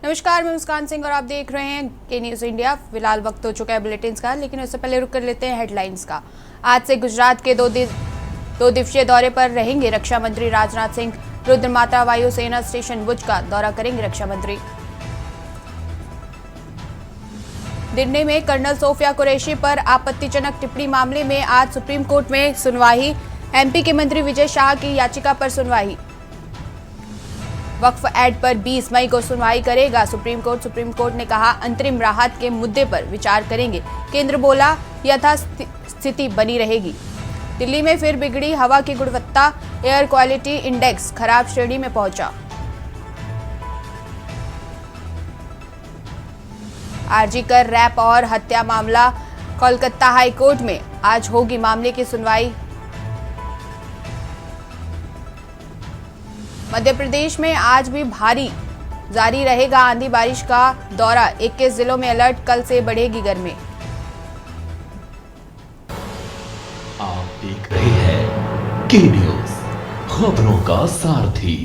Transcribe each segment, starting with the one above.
नमस्कार, मैं मुस्कान सिंह और आप देख रहे हैं के न्यूज इंडिया। फिलहाल वक्त हो चुका है बुलेटिन का, लेकिन उससे पहले रुक कर लेते हैं हेडलाइंस का। आज से गुजरात के दो दिवसीय दौरे पर रहेंगे रक्षा मंत्री राजनाथ सिंह। रुद्रमाता वायुसेना स्टेशन भुज का दौरा करेंगे रक्षा मंत्री। दिल्ली में कर्नल सोफिया कुरैशी पर आपत्तिजनक टिप्पणी मामले में आज सुप्रीम कोर्ट में सुनवाई। एमपी के मंत्री विजय शाह की याचिका पर सुनवाई। वक्फ एक्ट पर 20 मई को सुनवाई करेगा सुप्रीम कोर्ट ने कहा अंतरिम राहत के मुद्दे पर विचार करेंगे। केंद्र बोला यथास्थिति बनी रहेगी। दिल्ली में फिर बिगड़ी हवा की गुणवत्ता, एयर क्वालिटी इंडेक्स खराब श्रेणी में पहुंचा। आरजी कर रैप और हत्या मामला, कोलकाता हाई कोर्ट में आज होगी मामले की सुनवाई। मध्य प्रदेश में आज भी भारी जारी रहेगा आंधी बारिश का दौरा। 21 जिलों में अलर्ट, कल से बढ़ेगी गर्मी। आप देख रहे हैं के न्यूज, खबरों का सारथी।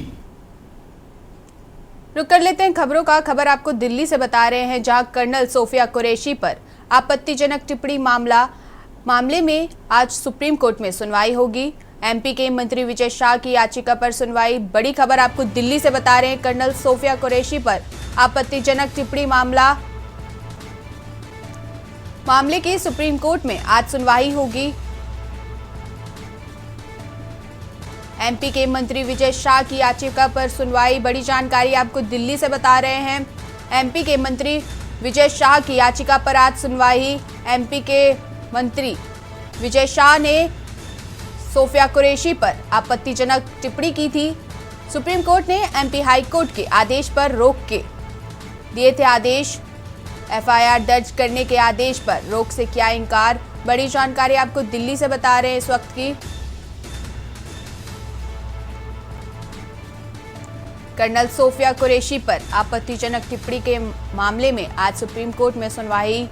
रुक कर लेते हैं खबरों का। खबर आपको दिल्ली से बता रहे हैं, जहां कर्नल सोफिया कुरैशी पर आपत्तिजनक टिप्पणी मामले में आज सुप्रीम कोर्ट में सुनवाई होगी। एमपी के मंत्री विजय शाह की याचिका पर सुनवाई। बड़ी खबर आपको दिल्ली से बता रहे हैं, कर्नल सोफिया कुरैशी पर आपत्तिजनक टिप्पणी मामले की सुप्रीम कोर्ट में आज सुनवाई होगी। एमपी के मंत्री विजय शाह की याचिका पर सुनवाई। बड़ी जानकारी आपको दिल्ली से बता रहे हैं, एमपी के मंत्री विजय शाह की याचिका पर आज सुनवाई। एमपी के मंत्री विजय शाह ने सोफिया कुरैशी पर आपत्तिजनक टिप्पणी की थी। सुप्रीम कोर्ट ने एमपी हाई कोर्ट के आदेश पर रोक के दिए थे आदेश। एफआईआर दर्ज करने के आदेश पर रोक से किया इनकार। बड़ी जानकारी आपको दिल्ली से बता रहे हैं इस वक्त की। कर्नल सोफिया कुरैशी पर आपत्तिजनक टिप्पणी के मामले में आज सुप्रीम कोर्ट में सुनवाई।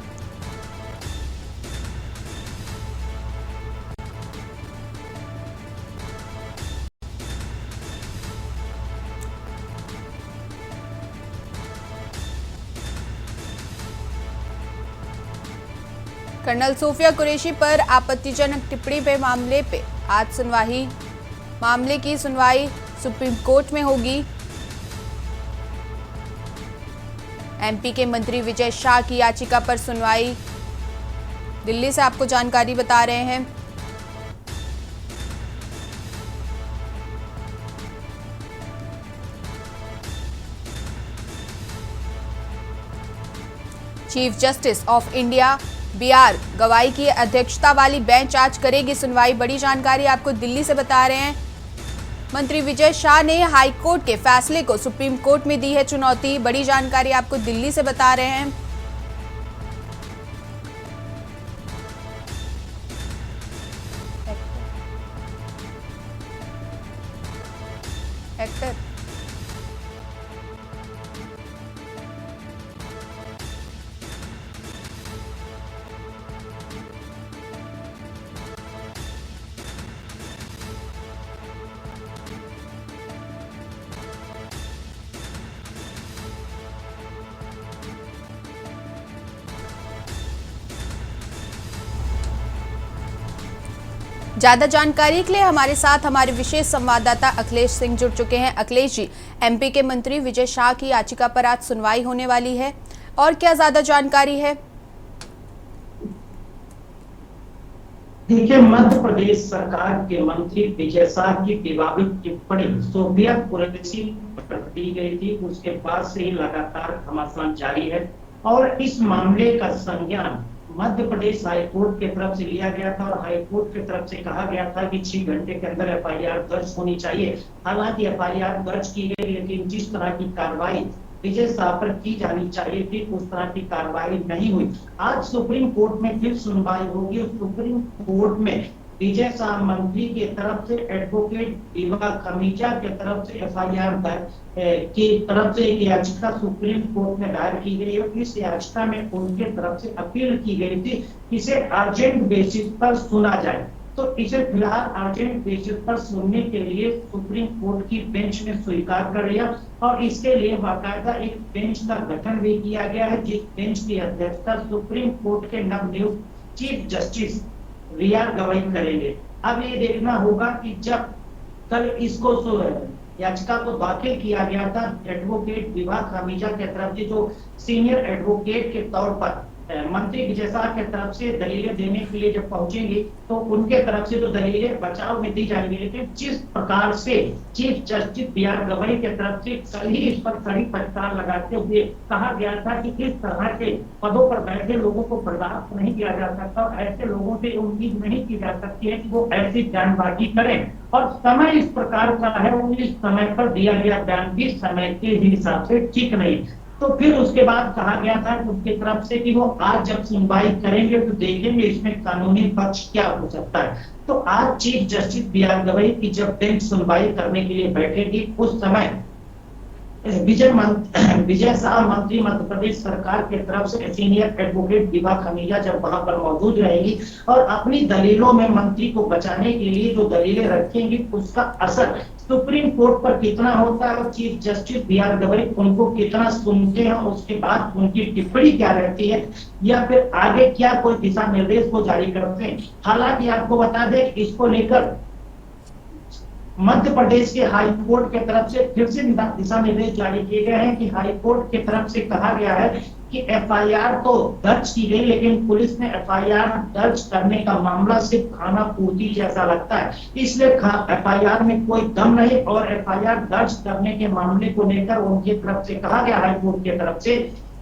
कर्नल सोफिया कुरैशी पर आपत्तिजनक टिप्पणी पे मामले पे आज सुनवाई। मामले की सुनवाई सुप्रीम कोर्ट में होगी। एमपी के मंत्री विजय शाह की याचिका पर सुनवाई। दिल्ली से आपको जानकारी बता रहे हैं। Chief justice of India BR Gavai की अध्यक्षता वाली बेंच आज करेगी सुनवाई। बड़ी जानकारी आपको दिल्ली से बता रहे हैं, मंत्री विजय शाह ने हाई कोर्ट के फैसले को सुप्रीम कोर्ट में दी है चुनौती। बड़ी जानकारी आपको दिल्ली से बता रहे हैं। एक्टर ज्यादा जानकारी के लिए हमारे साथ हमारे विशेष संवाददाता अखिलेश सिंह जुड़ चुके हैं। अखिलेश जी, एमपी के मंत्री विजय शाह की याचिका पर आज सुनवाई होने वाली है, और क्या ज्यादा जानकारी है? देखिए, मध्य प्रदेश सरकार के मंत्री विजय शाह की विवादित टिप्पणी सोफिया कुरैशी पर दी गई थी, उसके बाद से ही लगातार घमासान जारी है और इस मामले का संज्ञान मध्य प्रदेश हाईकोर्ट की तरफ से लिया गया था और हाईकोर्ट की तरफ से कहा गया था कि 6 घंटे के अंदर एफआईआर दर्ज होनी चाहिए। हालांकि एफआईआर दर्ज की गई, लेकिन जिस तरह की कार्रवाई विजय शाह पर की जानी चाहिए थी उस तरह की कार्रवाई नहीं हुई। आज सुप्रीम कोर्ट में फिर सुनवाई होगी और सुप्रीम कोर्ट में विजय शाह मंत्री की तरफ से एडवोकेट दीवा खमीजा की तरफ से एफआईआर की तरफ से एक याचिका सुप्रीम कोर्ट में दायर की गई है। इस याचिका में उनके तरफ से अपील की गई थी, इसे अर्जेंट बेसिस पर सुना जाए। तो इसे फिलहाल अर्जेंट बेसिस पर सुनने के लिए सुप्रीम कोर्ट की बेंच ने स्वीकार कर लिया और इसके लिए बाकायदा एक बेंच का गठन भी किया गया है, जिस बेंच की अध्यक्षता सुप्रीम कोर्ट के नवनियुक्त चीफ जस्टिस रिया गवई करेंगे। अब ये देखना होगा कि जब कल इसको याचिका को दाखिल किया गया था एडवोकेट विभा खामिजा के तरफ से, जो सीनियर एडवोकेट के तौर पर मंत्री विजय शाह के तरफ से दलीलें देने के लिए जब पहुंचेंगे तो उनके तरफ से तो दलीलें बचाव में दी जाएंगी, लेकिन जिस प्रकार से chief justice B R Gavai के तरफ से कल ही इस पर कड़ी फटकार लगाते हुए कहा गया था कि इस तरह के पदों पर बैठे लोगों को बर्दाश्त नहीं किया जा सकता और ऐसे लोगों से उम्मीद नहीं की जा सकती है कि वो ऐसी बयानबाजी करें, और समय इस प्रकार का है, इस समय पर दिया गया बयान भी समय के हिसाब से ठीक नहीं। तो फिर उसके बाद कहा गया था कि उनकी तरफ से कि वो आज जब सुनवाई करेंगे तो देखेंगे इसमें कानूनी पक्ष क्या हो सकता है। तो आज chief justice B R Gavai की जब बेंच सुनवाई करने के लिए बैठेगी उस समय विजय शाह मंत्री मध्य प्रदेश सरकार की तरफ से सीनियर एडवोकेट विभा खमीजा जब वहां पर मौजूद रहेगी और अपनी दलीलों में मंत्री को बचाने के लिए जो दलीलें रखेंगी उसका असर सुप्रीम कोर्ट पर कितना होता है और chief justice B R Gavai उनको कितना सुनते हैं, उसके बाद उनकी टिप्पणी क्या रहती है या फिर आगे क्या कोई दिशा निर्देश को जारी करते हैं। हालांकि आपको बता दें इसको लेकर मध्य प्रदेश के हाई कोर्ट के तरफ से फिर से दिशा निर्देश जारी किए गए हैं कि हाई कोर्ट की तरफ से कहा गया है कि एफआईआर तो दर्ज की गई, लेकिन पुलिस ने एफआईआर दर्ज करने का मामला सिर्फ खाना पूर्ति जैसा लगता है, इसलिए एफआईआर में कोई दम नहीं और एफआईआर दर्ज करने के मामले को लेकर उनकी तरफ से कहा गया हाई कोर्ट की तरफ से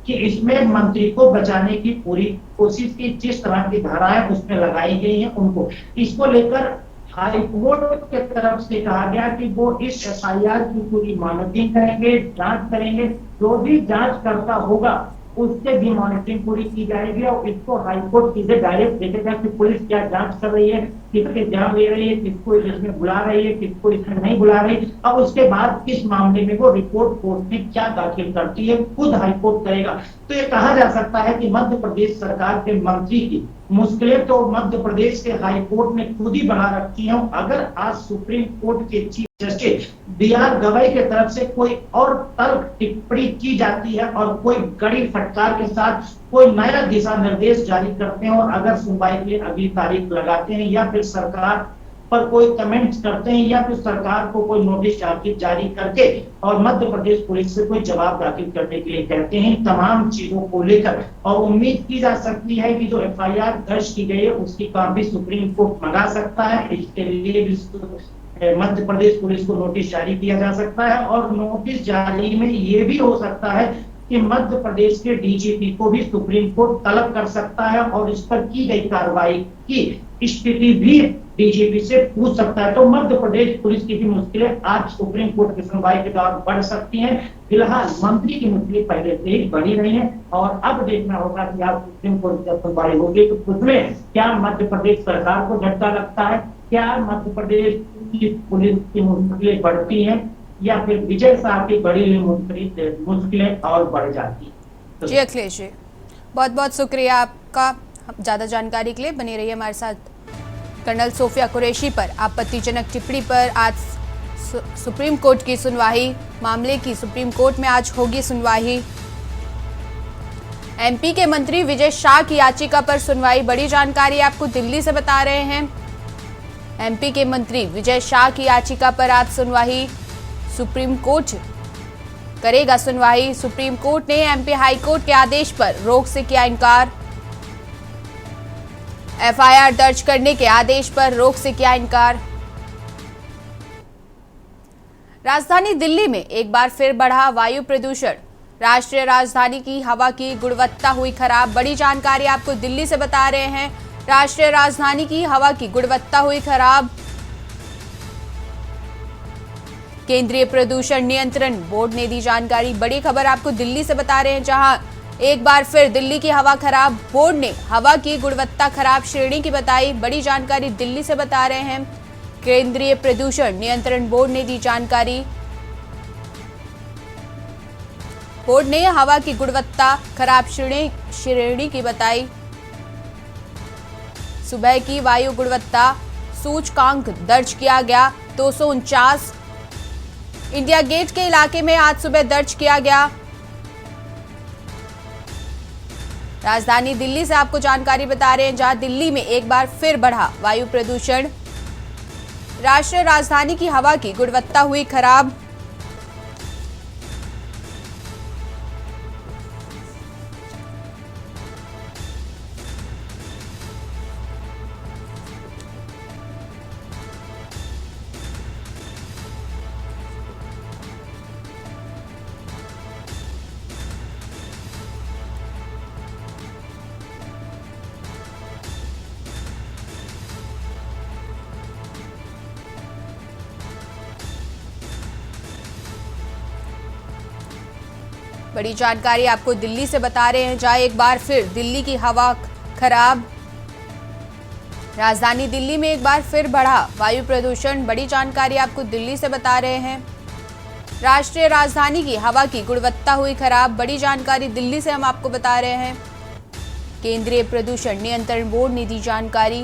कि इसमें मंत्री को बचाने की पूरी कोशिश की, जिस तरह की धाराएं उसमें लगाई गई हैं उनको, इसको लेकर हाई कोर्ट के तरफ से कहा गया कि वो इस एफआईआर की पूरी मॉनिटरिंग करेंगे, जांच करेंगे, जो भी जांच करता होगा उससे भी मॉनिटरिंग पूरी की जाएगी और इसको हाईकोर्ट सीधे डायरेक्ट देखेगा कि पुलिस क्या जांच कर रही है, किसके जान ले रही है, किसको इसमें बुला रही है, किसको इसमें नहीं बुला रही, और उसके बाद इस मामले में वो रिपोर्ट कोर्ट में क्या दाखिल करती है खुद हाईकोर्ट करेगा। तो ये कहा जा सकता है कि मध्य प्रदेश सरकार के मंत्री की मुश्किलें तो मध्य प्रदेश के हाईकोर्ट ने खुद ही बढ़ा रखी हैं। अगर आज सुप्रीम कोर्ट के chief justice B R Gavai के तरफ से कोई और तर्क टिप्पणी की जाती है और कोई कड़ी फटकार के साथ कोई नया दिशा निर्देश जारी करते हैं और अगर सुनवाई के लिए अगली तारीख लगाते हैं या फिर सरकार पर कोई कमेंट्स करते हैं या फिर सरकार को कोई नोटिस जारी करके और मध्य प्रदेश पुलिस से कोई जवाब दाखिल करने के लिए कहते हैं, तमाम चीजों को लेकर और उम्मीद की जा सकती है कि जो एफआईआर दर्ज की गई है उसकी कॉपी सुप्रीम कोर्ट मंगा सकता है। इसके लिए भी मध्य प्रदेश पुलिस को नोटिस जारी किया जा सकता है और नोटिस जारी में ये भी हो सकता है कि मध्य प्रदेश के डीजीपी को भी सुप्रीम कोर्ट तलब कर सकता है और इस पर की गई कार्रवाई की स्थिति भी डीजीपी से पूछ सकता है। तो मध्य प्रदेश पुलिस की भी मुश्किलें आज सुप्रीम कोर्ट की सुनवाई के दौरान बढ़ सकती हैं। फिलहाल मंत्री की मुश्किलें पहले से ही बढ़ी रही हैं और अब देखना होगा कि आज सुप्रीम कोर्ट की सुनवाई होगी तो उसमें क्या मध्य प्रदेश सरकार को झटका लगता है, क्या मध्य प्रदेश की पुलिस की मुश्किलें बढ़ती हैं या फिर विजय शाह की बड़ी हुई मुश्किलें और बढ़ जाती है। जी अखिलेश जी, बहुत बहुत शुक्रिया आपका ज़्यादा जानकारी के लिए। बने रहिए हमारे साथ। कर्नल सोफिया कुरैशी पर आपत्तिजनक टिप्पणी पर आज सुप्रीम कोर्ट की सुनवाई, मामले की सुप्रीम कोर्ट में आज होगी सुनवाई। एमपी के मंत्री विजय शाह की याचिका पर सुनवाई, बड़ी जानकारी आपको दिल्ली से बता रहे हैं। एमपी के मंत्री विजय शाह की याचिका पर आज सुनवाई, सुप्रीम कोर्ट करेगा सुनवाई। सुप्रीम कोर्ट ने एमपी हाई कोर्ट के आदेश पर रोक से किया इनकार। एफआईआर दर्ज करने के आदेश पर रोक से किया इनकार। राजधानी दिल्ली में एक बार फिर बढ़ा वायु प्रदूषण, राष्ट्रीय राजधानी की हवा की गुणवत्ता हुई खराब। बड़ी जानकारी आपको दिल्ली से बता रहे हैं। राष्ट्रीय राजधानी की हवा की गुणवत्ता हुई खराब। केंद्रीय प्रदूषण नियंत्रण बोर्ड ने दी जानकारी। बड़ी खबर आपको दिल्ली से बता रहे हैं, जहां एक बार फिर दिल्ली की हवा खराब। बोर्ड ने हवा की गुणवत्ता खराब श्रेणी की बताई। बड़ी जानकारी दिल्ली से बता रहे हैं। केंद्रीय प्रदूषण नियंत्रण बोर्ड ने दी जानकारी। बोर्ड ने हवा की गुणवत्ता खराब श्रेणी की बताई। सुबह की वायु गुणवत्ता सूचकांक दर्ज किया गया 249। इंडिया गेट के इलाके में आज सुबह दर्ज किया गया। राजधानी दिल्ली से आपको जानकारी बता रहे हैं, जहां दिल्ली में एक बार फिर बढ़ा वायु प्रदूषण। राष्ट्रीय राजधानी की हवा की गुणवत्ता हुई खराब। बड़ी जानकारी आपको दिल्ली से बता रहे हैं, जहां एक बार फिर दिल्ली की हवा खराब। राजधानी दिल्ली में एक बार फिर बढ़ा वायु प्रदूषण। बड़ी जानकारी आपको दिल्ली से बता रहे हैं। राष्ट्रीय राजधानी की हवा की गुणवत्ता हुई खराब। बड़ी जानकारी दिल्ली से हम आपको बता रहे हैं। केंद्रीय प्रदूषण नियंत्रण बोर्ड ने दी जानकारी।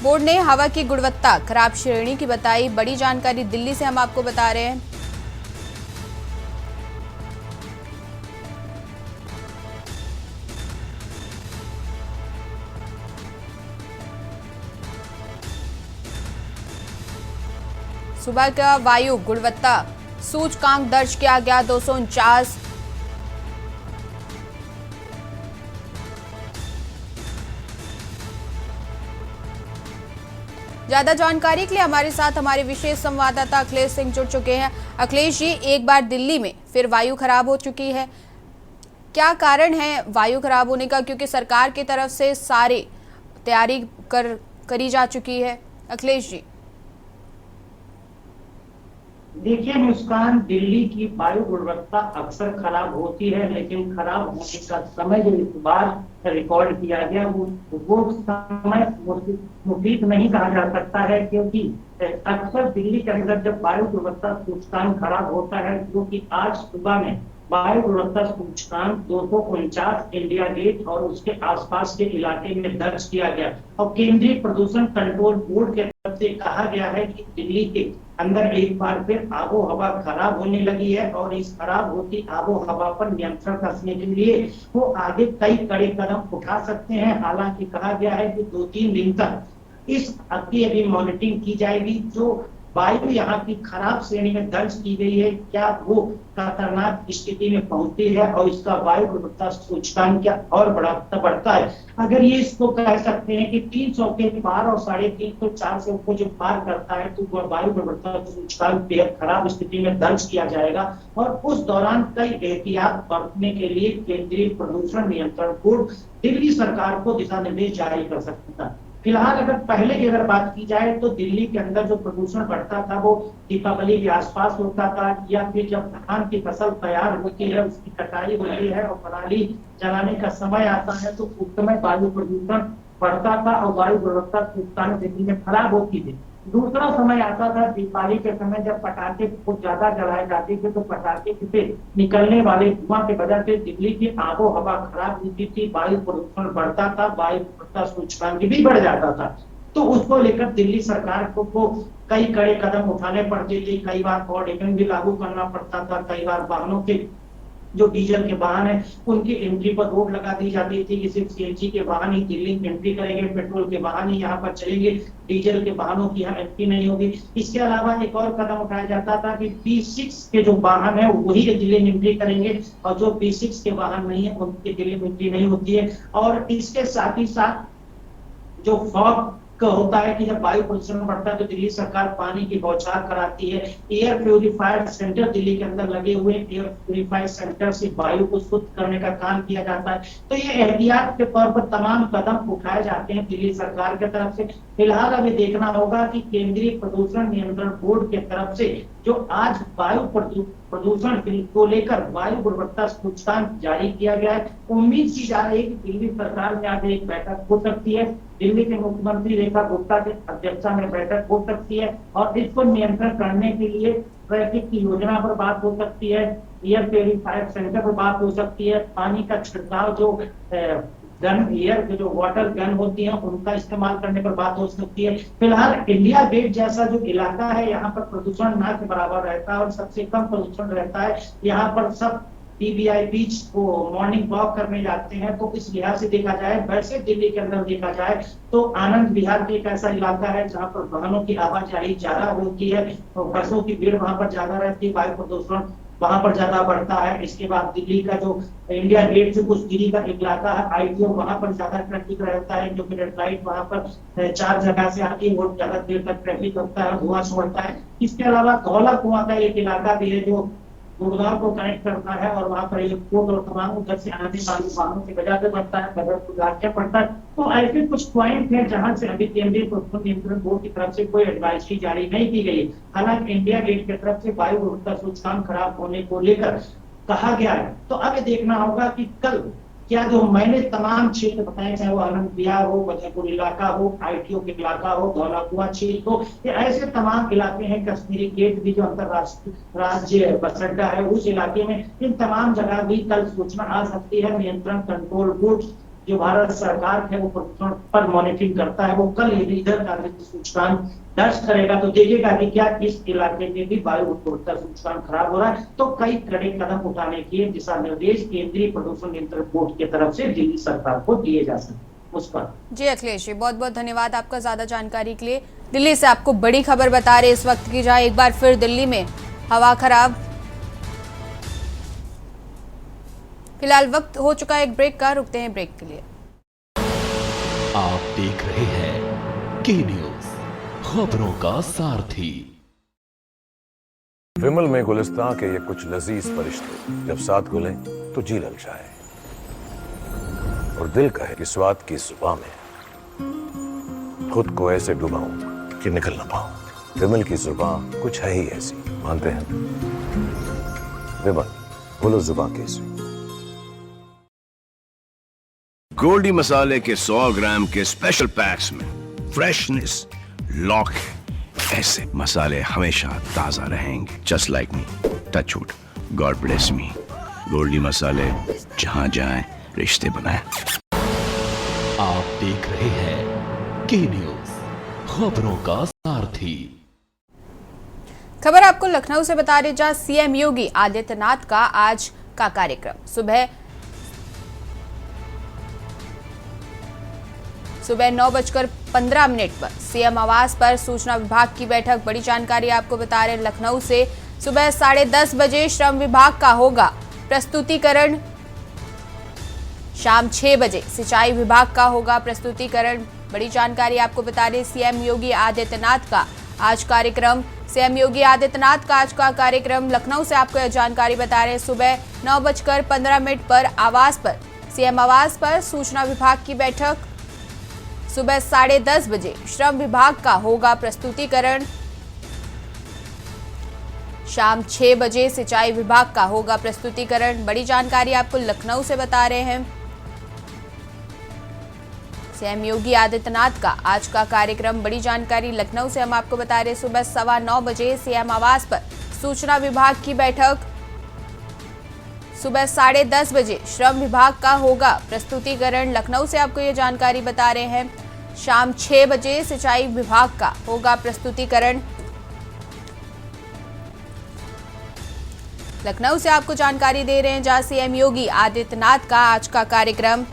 बोर्ड ने हवा की गुणवत्ता खराब श्रेणी की बताई। बड़ी जानकारी दिल्ली से हम आपको बता रहे हैं। सुबह का वायु गुणवत्ता सूचकांक दर्ज किया गया 249। ज्यादा जानकारी के लिए हमारे साथ हमारे विशेष संवाददाता अखिलेश सिंह जुड़ चुके हैं। अखिलेश जी, एक बार दिल्ली में फिर वायु खराब हो चुकी है, क्या कारण है वायु खराब होने का? क्योंकि सरकार की तरफ से सारी तैयारी करी जा चुकी है। अखिलेश जी, देखिए मुस्कान, दिल्ली की वायु गुणवत्ता अक्सर खराब होती है, लेकिन खराब होने का समय जो इस बार रिकॉर्ड किया गया वो समय मुफीद नहीं कहा जा सकता है, क्योंकि अक्सर दिल्ली के अंदर जब वायु गुणवत्ता सूचकांक खराब होता है, क्योंकि आज सुबह में वायु गुणवत्ता सूचकांक 249 इंडिया गेट और उसके आसपास के इलाके में दर्ज किया गया और केंद्रीय प्रदूषण कंट्रोल बोर्ड के तरफ से कहा गया है कि दिल्ली के अंदर एक बार फिर आबो हवा खराब होने लगी है और इस खराब होती आबो हवा पर नियंत्रण कसने के लिए वो आगे कई कड़े कदम उठा सकते हैं। हालांकि कहा गया है कि 2-3 दिन तक इस की अभी मॉनिटरिंग की जाएगी। जो वायु यहाँ की खराब श्रेणी में दर्ज की गई है, क्या वो खतरनाक स्थिति में पहुंचती है और इसका वायु गुणवत्ता सूचकांक क्या और बढ़ता है। अगर ये इसको कह सकते हैं कि 300 के पार और 350-400 को जो पार करता है, तो वह वायु गुणवत्ता सूचकांक बेहद खराब स्थिति में दर्ज किया जाएगा और उस दौरान कई एहतियात बरतने के लिए केंद्रीय प्रदूषण नियंत्रण बोर्ड दिल्ली सरकार को दिशा निर्देश जारी कर सकता है। फिलहाल अगर पहले की अगर बात की जाए तो दिल्ली के अंदर जो प्रदूषण बढ़ता था वो दीपावली के आसपास होता था, या फिर जब धान की फसल तैयार होती है, उसकी कटाई होती है और पराली जलाने का समय आता है, तो उस समय वायु प्रदूषण बढ़ता था और वायु गुणवत्ता सूचकांक दिल्ली में खराब होती थी। दूसरा समय आता था दीपावली के समय, जब पटाखे बहुत ज्यादा जलाए जाते थे, तो पटाखे से निकलने वाले धुआं की वजह से दिल्ली की आबो हवा खराब होती थी, वायु प्रदूषण बढ़ता था, वायु गुणवत्ता सूचकांक भी बढ़ जाता था। तो उसको लेकर दिल्ली सरकार को कई कड़े कदम उठाने पड़ते थे। कई बार ऑर्डिनेंस भी लागू करना पड़ता था। कई बार वाहनों के जो डीजल के वाहन है उनकी एंट्री पर रोक लगा दी जाती थी कि सिर्फ सीएनजी के वाहन ही दिल्ली में एंट्री करेंगे, पेट्रोल के वाहन ही यहाँ पर चलेंगे, डीजल के वाहनों की यहाँ एंट्री नहीं होगी। इसके अलावा एक और कदम उठाया जाता था कि B6 के जो वाहन है वही दिल्ली में एंट्री करेंगे और जो B6 के वाहन नहीं है उनकी दिल्ली में एंट्री नहीं होती है। और इसके साथ ही साथ जो फॉग का होता है कि जब वायु प्रदूषण बढ़ता है तो दिल्ली सरकार पानी की बौछार कराती है। एयर प्यूरिफायर सेंटर दिल्ली के अंदर लगे हुए एयर प्यूरिफायर सेंटर से वायु को शुद्ध करने का काम किया जाता है। तो ये एहतियात के तौर पर तमाम कदम उठाए जाते हैं दिल्ली सरकार की तरफ से। फिलहाल अभी देखना होगा कि केंद्रीय प्रदूषण नियंत्रण बोर्ड की तरफ से जो आज वायु प्रदूषण को लेकर वायु गुणवत्ता सूचकांक जारी किया गया है, उम्मीद की जा रही है कि दिल्ली सरकार में आज एक बैठक हो सकती है। दिल्ली के मुख्यमंत्री रेखा गुप्ता की अध्यक्षता में बैठक हो सकती है और इसको नियंत्रण करने के लिए ट्रैफिक की योजना पर बात हो सकती है, एयर प्यूरिफायर सेंटर पर बात हो सकती है, पानी का छिड़काव जो गन एयर जो वाटर गन होती है उनका इस्तेमाल करने पर बात हो सकती है। फिलहाल इंडिया गेट जैसा जो इलाका है यहाँ पर प्रदूषण ना के बराबर रहता है और सबसे कम प्रदूषण रहता है। यहाँ पर सब पीबीआई बीच को मॉर्निंग वॉक करने जाते हैं, तो इस लिहाज से देखा जाए, वैसे दिल्ली के अंदर देखा जाए तो आनंद विहार भी एक ऐसा इलाका है जहाँ पर वाहनों की आवाजाही ज्यादा होती है, तो बसों की भीड़ वहां पर ज्यादा रहती है, वायु प्रदूषण वहां पर ज्यादा बढ़ता है। इसके बाद दिल्ली का जो इंडिया गेट से कुछ दूरी का इलाका है आईटीओ, वहां पर ज्यादा ट्रैफिक रहता है, क्योंकि रेड लाइट वहां पर 4 जगह से आती है, वो ज्यादा देर तक ट्रैफिक होता है, धुआं छोड़ता है। इसके अलावा धौला कुआं का एक इलाका भी है जो गुड़गांव को कनेक्ट करता है और वहां पर एयरपोर्ट और तमाम उधर से आने वाले वाहनों की वजह से पड़ता है, बदर पड़ता है। तो ऐसे कुछ पॉइंट है जहां से अभी केंद्रीय प्रदूषण नियंत्रण बोर्ड की तरफ से कोई एडवाइजरी जारी नहीं की गई। हालांकि इंडिया गेट की तरफ से वायु गुणवत्ता सूचकांक खराब होने को लेकर कहा गया है। तो अब देखना होगा कि कल क्या जो मैंने तमाम क्षेत्र बताए, चाहे वो आनंद विहार हो, वजहपुर इलाका हो, आईटीओ के इलाका हो, धौला कुआं क्षेत्र हो, ये ऐसे तमाम इलाके हैं, कश्मीरी गेट भी जो अंतरराष्ट्रीय राज्य बस अड्डा है उस इलाके में, इन तमाम जगह भी कल सूचना आ सकती है। नियंत्रण कंट्रोल बोर्ड जो भारत सरकार है वो प्रदूषण पर मॉनिटरिंग करता है, वो कल इधर का सूचकांक दर्ज करेगा, तो देखिएगा कि क्या इस इलाके में भी वायु गुणवत्ता सूचकांक खराब हो रहा है। तो कई कड़े कदम उठाने के दिशा निर्देश केंद्रीय प्रदूषण नियंत्रण बोर्ड की तरफ से दिल्ली सरकार को दिए जा सकते। उस पर जी अखिलेश जी, बहुत बहुत धन्यवाद आपका ज्यादा जानकारी के लिए। दिल्ली से आपको बड़ी खबर बता रहे इस वक्त की, जहां एक बार फिर दिल्ली में हवा खराब। फिलहाल वक्त हो चुका है एक ब्रेक का, रुकते हैं ब्रेक के लिए। आप देख रहे हैं के न्यूज, खबरों का सारथी। विमल में गुलिस्तां के ये कुछ लजीज फरिश्ते जब साथ घुले तो जी ललचाए और दिल कहे कि स्वाद की जुबान में खुद को ऐसे डुबाऊं कि निकल ना पाऊं। विमल की जुबान कुछ है ही ऐसी, मानते हैं? विमल, बोलो जुबान कैसी। गोल्डी मसाले के 100 ग्राम के स्पेशल पैक्स में फ्रेशनेस लॉक है। ऐसे मसाले हमेशा ताजा रहेंगे। Just like me, touch wood, God bless me. Goldie मसाले, जहां जाएं रिश्ते बनाएं। आप देख रहे हैं के न्यूज, खबरों का सारथी। खबर आपको लखनऊ से बता रहे, जहां सीएम योगी आदित्यनाथ का आज का कार्यक्रम सुबह 9:15 पर सीएम आवास पर सूचना विभाग की बैठक। बड़ी जानकारी आपको बता रहे लखनऊ से, सुबह 10:30 बजे श्रम विभाग का होगा प्रस्तुतिकरण, शाम 6 बजे सिंचाई विभाग का होगा प्रस्तुतिकरण। बड़ी जानकारी आपको बता रहे सीएम योगी आदित्यनाथ का आज कार्यक्रम। सीएम योगी आदित्यनाथ का आज का कार्यक्रम लखनऊ से आपको यह जानकारी बता रहे, सुबह 9:15 पर आवास पर, सीएम आवास पर सूचना विभाग की बैठक। सुबह 10:30 बजे श्रम विभाग का होगा प्रस्तुतिकरण, शाम 6 बजे सिंचाई विभाग का होगा प्रस्तुतिकरण। बड़ी जानकारी आपको लखनऊ से बता रहे हैं सीएम योगी आदित्यनाथ का आज का कार्यक्रम। बड़ी जानकारी लखनऊ से हम आपको बता रहे, सुबह 9:15 बजे सीएम आवास पर सूचना विभाग की बैठक। सुबह 10:30 बजे श्रम विभाग का होगा प्रस्तुतिकरण। लखनऊ से आपको ये जानकारी बता रहे हैं, शाम 6 बजे सिंचाई विभाग का होगा प्रस्तुतिकरण। लखनऊ से आपको जानकारी दे रहे हैं, जहां सीएम योगी आदित्यनाथ का आज का कार्यक्रम।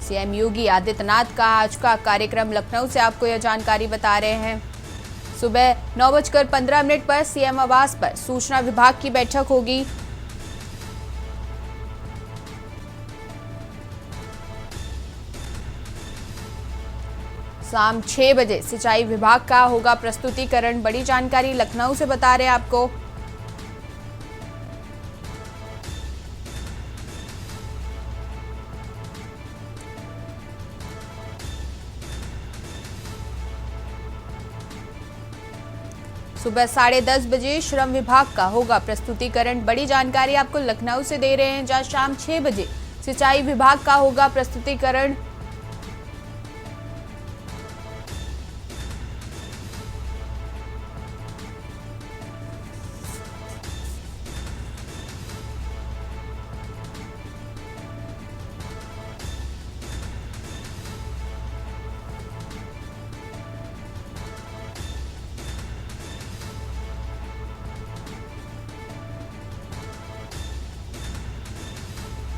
सीएम योगी आदित्यनाथ का आज का कार्यक्रम लखनऊ से आपको यह जानकारी बता रहे हैं। सुबह 9:15 पर सीएम आवास पर सूचना विभाग की बैठक होगी। शाम 6 बजे सिंचाई विभाग का होगा प्रस्तुतिकरण। बड़ी जानकारी लखनऊ से बता रहे हैं आपको। सुबह 10:30 बजे श्रम विभाग का होगा प्रस्तुतिकरण। बड़ी जानकारी आपको लखनऊ से दे रहे हैं, जहां शाम 6 बजे सिंचाई विभाग का होगा प्रस्तुतिकरण।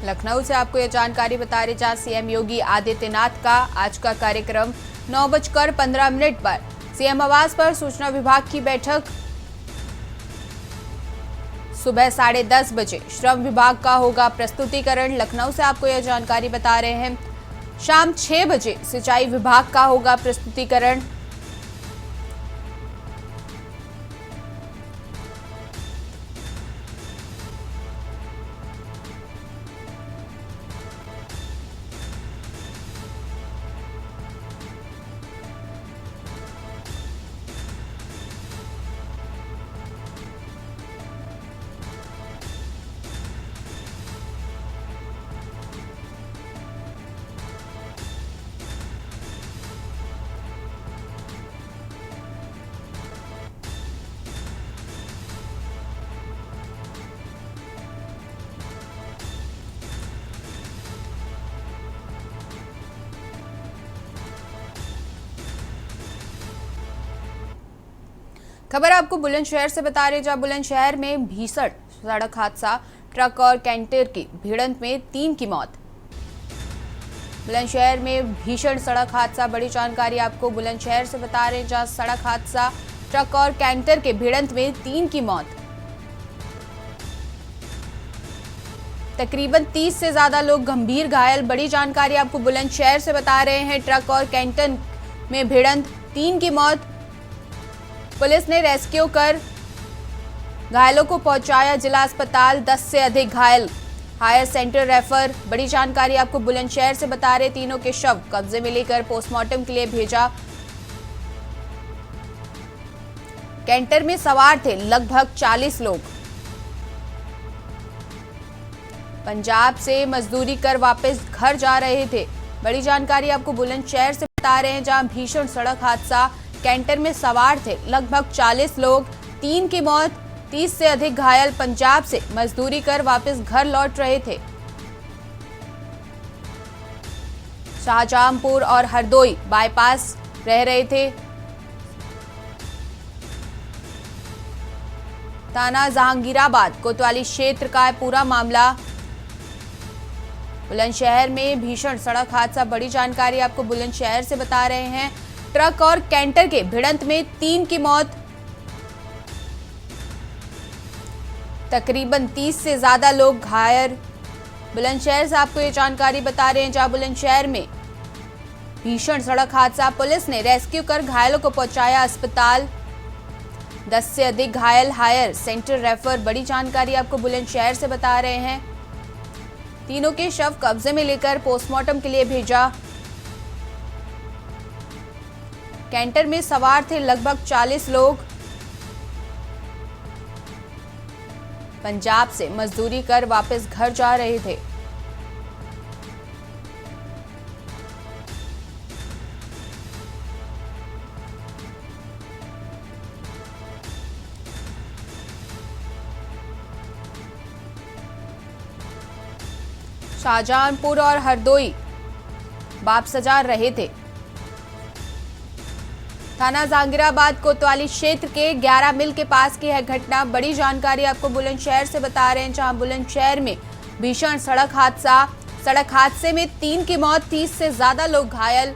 लखनऊ से आपको यह जानकारी बता रहे, जहां सीएम योगी आदित्यनाथ का आज का कार्यक्रम 9:15 पर सीएम आवास पर सूचना विभाग की बैठक। सुबह 10:30 बजे श्रम विभाग का होगा प्रस्तुतिकरण। लखनऊ से आपको यह जानकारी बता रहे हैं, शाम 6 बजे सिंचाई विभाग का होगा प्रस्तुतिकरण। खबर आपको बुलंदशहर से बता रहे, जहां बुलंदशहर में भीषण सड़क हादसा, ट्रक और कैंटर की भिड़ंत में 3 की मौत। बुलंदशहर में भीषण सड़क हादसा, बड़ी जानकारी आपको बुलंदशहर से बता रहे हैं, जहां सड़क हादसा, ट्रक और कैंटर के भिड़ंत में 3 की मौत। तकरीबन 30 से ज्यादा लोग गंभीर घायल। बड़ी जानकारी आपको बुलंदशहर से बता रहे हैं, ट्रक और कैंटर में भिड़ंत, 3 की मौत। पुलिस ने रेस्क्यू कर घायलों को पहुंचाया जिला अस्पताल, 10 से अधिक घायल हायर सेंटर रेफर। बड़ी जानकारी आपको बुलंदशहर से बता रहे, तीनों के शव कब्जे में लेकर पोस्टमार्टम के लिए भेजा। कैंटर में सवार थे लगभग 40 लोग। पंजाब से मजदूरी कर वापस घर जा रहे थे। बड़ी जानकारी आपको बुलंदशहर से बता रहे हैं, जहां भीषण सड़क हादसा, कैंटर में सवार थे लगभग 40 लोग, 3 की मौत, 30 से अधिक घायल। पंजाब से मजदूरी कर वापस घर लौट रहे थे। शाहजहांपुर और हरदोई बाईपास रह रहे थे। थाना जहांगीराबाद कोतवाली क्षेत्र का है पूरा मामला। बुलंदशहर में भीषण सड़क हादसा, बड़ी जानकारी आपको बुलंदशहर से बता रहे हैं, ट्रक और कैंटर के भिड़ंत में 3 की मौत। तकरीबन 30 से ज्यादा लोग घायल। बुलंदशहर से आपको ये जानकारी बता रहे हैं, जहां बुलंदशहर में भीषण सड़क हादसा, पुलिस ने रेस्क्यू कर घायलों को पहुंचाया अस्पताल, 10 से अधिक घायल हायर सेंटर रेफर। बड़ी जानकारी आपको बुलंदशहर से बता रहे हैं, तीनों के शव कब्जे में लेकर पोस्टमार्टम के लिए भेजा। कैंटर में सवार थे लगभग 40 लोग। पंजाब से मजदूरी कर वापस घर जा रहे थे। शाहजहांपुर और हरदोई बाप सजा रहे थे। थाना जहांगीराबाद कोतवाली क्षेत्र के 11 मिल के पास की है घटना। बड़ी जानकारी आपको बुलंदशहर से बता रहे हैं, जहां बुलंदशहर में भीषण सड़क हादसा, सड़क हादसे में 3 की मौत, 30 से ज्यादा लोग घायल।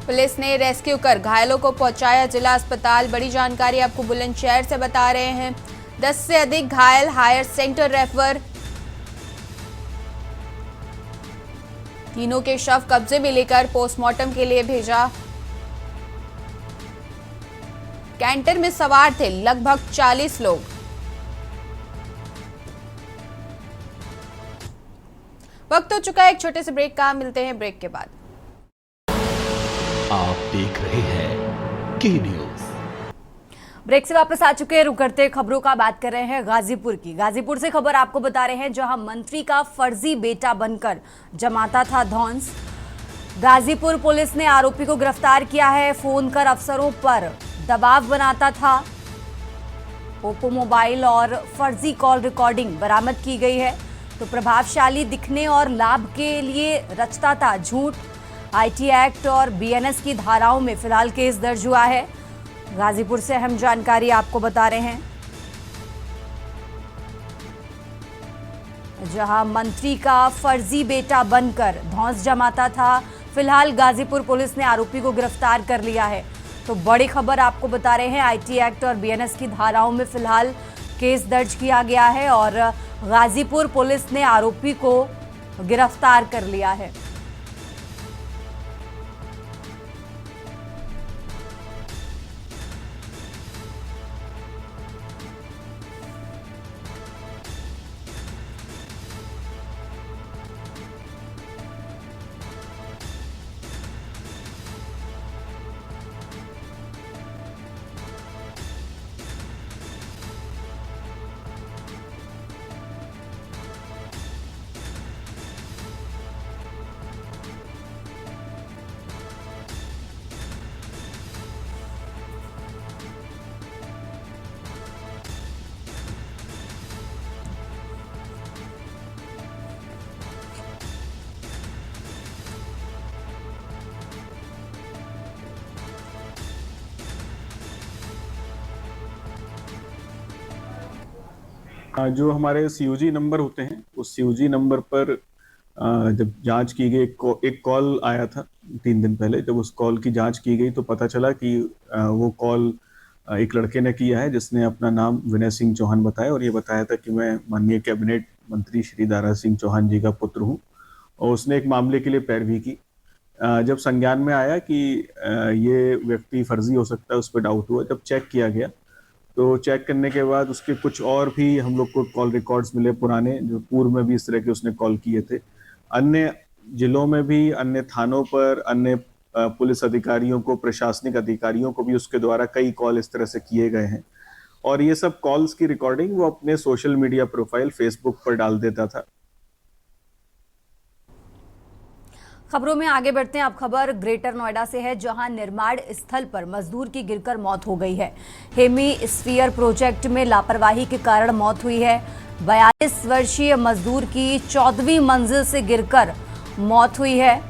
पुलिस ने रेस्क्यू कर घायलों को पहुंचाया जिला अस्पताल। बड़ी जानकारी आपको बुलंदशहर से बता रहे हैं, 10 से अधिक घायल हायर सेंटर रेफर। तीनों के शव कब्जे में लेकर पोस्टमार्टम के लिए भेजा। कैंटर में सवार थे लगभग 40 लोग। वक्त हो चुका है एक छोटे से ब्रेक का, मिलते हैं ब्रेक के बाद। आप देख रहे हैं के न्यूज। ब्रेक से वापस आ चुके हैं। रुक करते खबरों का बात कर रहे हैं गाजीपुर की। गाजीपुर से खबर आपको बता रहे हैं, जहां मंत्री का फर्जी बेटा बनकर जमाता था धौंस। गाजीपुर पुलिस ने आरोपी को गिरफ्तार किया है। फोन कर अफसरों पर दबाव बनाता था। ओप्पो मोबाइल और फर्जी कॉल रिकॉर्डिंग बरामद की गई है। तो प्रभावशाली दिखने और लाभ के लिए रचता था झूठ। आईटी एक्ट और बीएनएस की धाराओं में फिलहाल केस दर्ज हुआ है। गाजीपुर से अहम जानकारी आपको बता रहे हैं, जहां मंत्री का फर्जी बेटा बनकर धौंस जमाता था। फिलहाल गाजीपुर पुलिस ने आरोपी को गिरफ्तार कर लिया है। तो बड़ी खबर आपको बता रहे हैं, आईटी एक्ट और बीएनएस की धाराओं में फिलहाल केस दर्ज किया गया है और गाजीपुर पुलिस ने आरोपी को गिरफ्तार कर लिया है। जो हमारे सीयूजी नंबर होते हैं, उस सीयूजी नंबर पर जब जांच की गई, एक कॉल आया था 3 दिन पहले। जब उस कॉल की जांच की गई तो पता चला कि वो कॉल एक लड़के ने किया है, जिसने अपना नाम विनय सिंह चौहान बताया और ये बताया था कि मैं माननीय कैबिनेट मंत्री श्री दारा सिंह चौहान जी का पुत्र हूँ। और उसने एक मामले के लिए पैरवी की। जब संज्ञान में आया कि ये व्यक्ति फर्जी हो सकता है, उस पर डाउट हुआ। जब चेक किया गया तो चेक करने के बाद उसके कुछ और भी हम लोग को कॉल रिकॉर्ड्स मिले पुराने, जो पूर्व में भी इस तरह के उसने कॉल किए थे। अन्य जिलों में भी, अन्य थानों पर, अन्य पुलिस अधिकारियों को, प्रशासनिक अधिकारियों को भी उसके द्वारा कई कॉल इस तरह से किए गए हैं। और ये सब कॉल्स की रिकॉर्डिंग वो अपने सोशल मीडिया प्रोफाइल फेसबुक पर डाल देता था। खबरों में आगे बढ़ते हैं। अब खबर ग्रेटर नोएडा से है, जहां निर्माण स्थल पर मजदूर की गिरकर मौत हो गई है। हेमी स्फीयर प्रोजेक्ट में लापरवाही के कारण मौत हुई है। 42 वर्षीय मजदूर की 14वीं मंजिल से गिरकर मौत हुई है।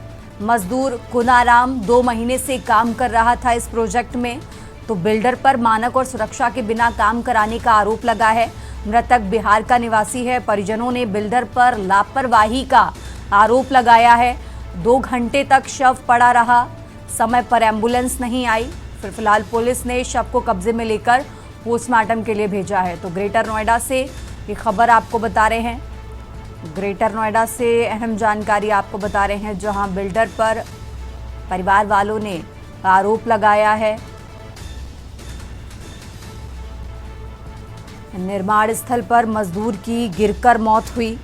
मजदूर कुनाराम 2 महीने से काम कर रहा था इस प्रोजेक्ट में। तो बिल्डर पर मानक और सुरक्षा के बिना काम कराने का आरोप लगा है। मृतक बिहार का निवासी है। परिजनों ने बिल्डर पर लापरवाही का आरोप लगाया है। 2 घंटे तक शव पड़ा रहा, समय पर एम्बुलेंस नहीं आई। फिलहाल पुलिस ने शव को कब्जे में लेकर पोस्टमार्टम के लिए भेजा है। तो ग्रेटर नोएडा से ये खबर आपको बता रहे हैं। ग्रेटर नोएडा से अहम जानकारी आपको बता रहे हैं, जहां बिल्डर पर परिवार वालों ने आरोप लगाया है। निर्माण स्थल पर मजदूर की गिरकर मौत हुई।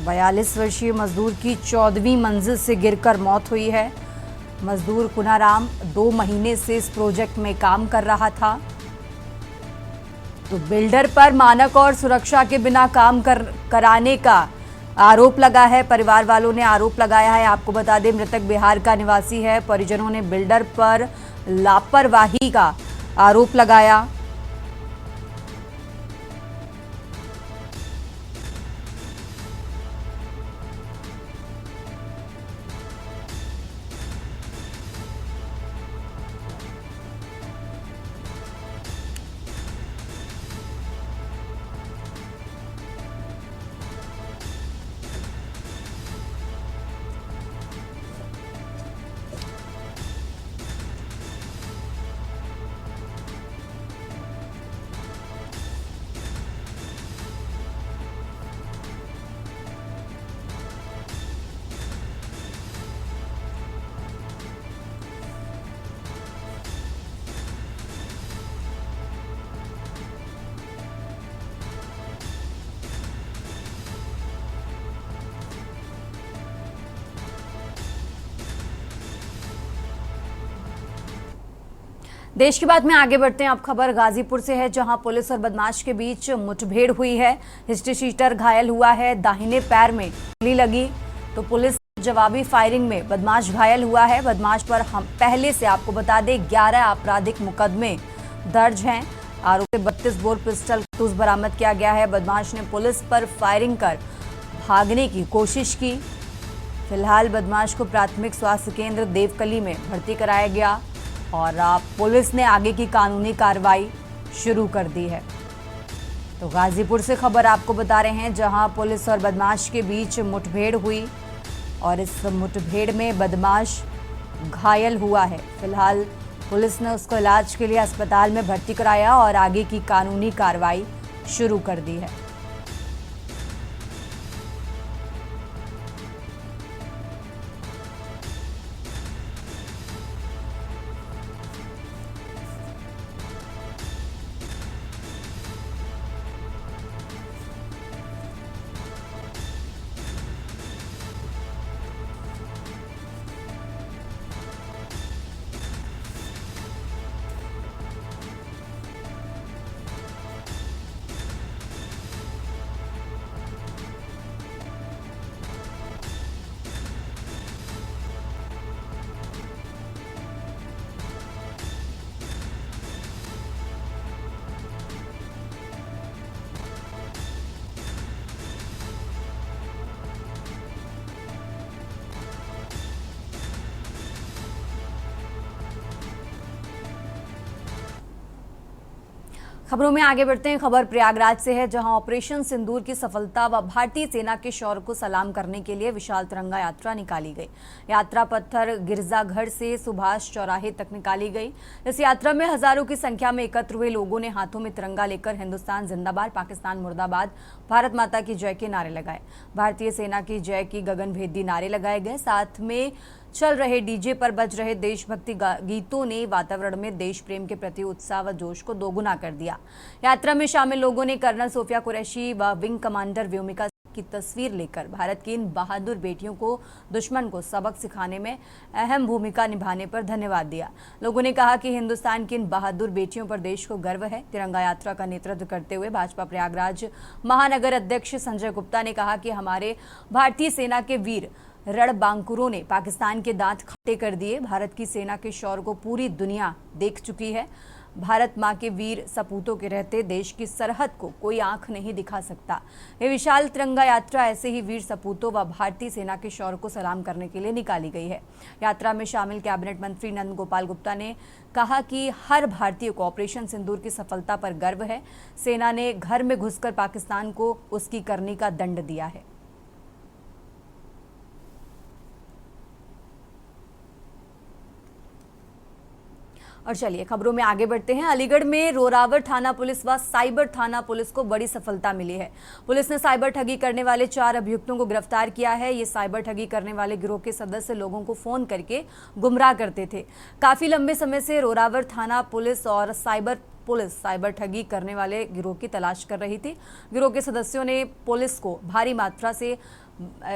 बयालीस वर्षीय मजदूर की 14वीं मंजिल से गिरकर मौत हुई है। मजदूर कुनाराम 2 महीने से इस प्रोजेक्ट में काम कर रहा था। तो बिल्डर पर मानक और सुरक्षा के बिना काम कराने का आरोप लगा है। परिवार वालों ने आरोप लगाया है। आपको बता दें, मृतक बिहार का निवासी है। परिजनों ने बिल्डर पर लापरवाही का आरोप लगाया। देश की बात में आगे बढ़ते हैं। अब खबर गाजीपुर से है, जहां पुलिस और बदमाश के बीच मुठभेड़ हुई है। हिस्ट्री शीटर घायल हुआ है, दाहिने पैर में गोली लगी तो पुलिस जवाबी फायरिंग में बदमाश घायल हुआ है। बदमाश पर हम पहले से आपको बता दें 11 आपराधिक मुकदमे दर्ज हैं। आरोपी 32 बोर पिस्टल कारतूस बरामद किया गया है। बदमाश ने पुलिस पर फायरिंग कर भागने की कोशिश की। फिलहाल बदमाश को प्राथमिक स्वास्थ्य केंद्र देवकली में भर्ती कराया गया और पुलिस ने आगे की कानूनी कार्रवाई शुरू कर दी है। तो गाजीपुर से खबर आपको बता रहे हैं, जहां पुलिस और बदमाश के बीच मुठभेड़ हुई और इस मुठभेड़ में बदमाश घायल हुआ है। फिलहाल पुलिस ने उसको इलाज के लिए अस्पताल में भर्ती कराया और आगे की कानूनी कार्रवाई शुरू कर दी है। खबरों में आगे बढ़ते हैं। खबर प्रयागराज से है, जहां ऑपरेशन सिंदूर की सफलता व भारतीय सेना के शौर्य को सलाम करने के लिए विशाल तिरंगा यात्रा निकाली गई। यात्रा पत्थर गिरजाघर से सुभाष चौराहे तक निकाली गई। इस यात्रा में हजारों की संख्या में एकत्र हुए लोगों ने हाथों में तिरंगा लेकर हिंदुस्तान जिंदाबाद, पाकिस्तान मुर्दाबाद, भारत माता की जय के नारे लगाए। भारतीय सेना की जय की गगनभेदी नारे लगाए गए। साथ में चल रहे डीजे पर बज रहे देशभक्ति गीतों ने वातावरण में देश प्रेम के प्रति उत्साह व जोश को दोगुना कर दिया। यात्रा में शामिल लोगों ने कर्नल सोफिया कुरैशी व विंग कमांडर व्योमिका की तस्वीर लेकर भारत की इन बहादुर बेटियों को दुश्मन को सबक सिखाने में अहम भूमिका निभाने पर धन्यवाद दिया। लोगों ने कहा कि हिंदुस्तान की इन बहादुर बेटियों पर देश को गर्व है। तिरंगा यात्रा का नेतृत्व करते हुए भाजपा प्रयागराज महानगर अध्यक्ष संजय गुप्ता ने कहा कि हमारे भारतीय सेना के वीर रणबांकुरों ने पाकिस्तान के दांत खट्टे कर दिए। भारत की सेना के शौर्य को पूरी दुनिया देख चुकी है। भारत मां के वीर सपूतों के रहते देश की सरहद को कोई आंख नहीं दिखा सकता। ये विशाल तिरंगा यात्रा ऐसे ही वीर सपूतों व भारतीय सेना के शौर्य को सलाम करने के लिए निकाली गई है। यात्रा में शामिल कैबिनेट मंत्री नंद गोपाल गुप्ता ने कहा कि हर भारतीय को ऑपरेशन सिंदूर की सफलता पर गर्व है। सेना ने घर में घुसकर पाकिस्तान को उसकी करनी का दंड दिया है। और चलिए खबरों में आगे बढ़ते हैं। अलीगढ़ में रोरावर थाना पुलिस व साइबर थाना पुलिस को बड़ी सफलता मिली है। पुलिस ने साइबर ठगी करने वाले 4 अभियुक्तों को गिरफ्तार किया है। ये साइबर ठगी करने वाले गिरोह के सदस्य लोगों को फोन करके गुमराह करते थे। काफी लंबे समय से रोरावर थाना पुलिस और साइबर ठगी करने वाले गिरोह की तलाश कर रही थी। गिरोह के सदस्यों ने पुलिस को भारी मात्रा से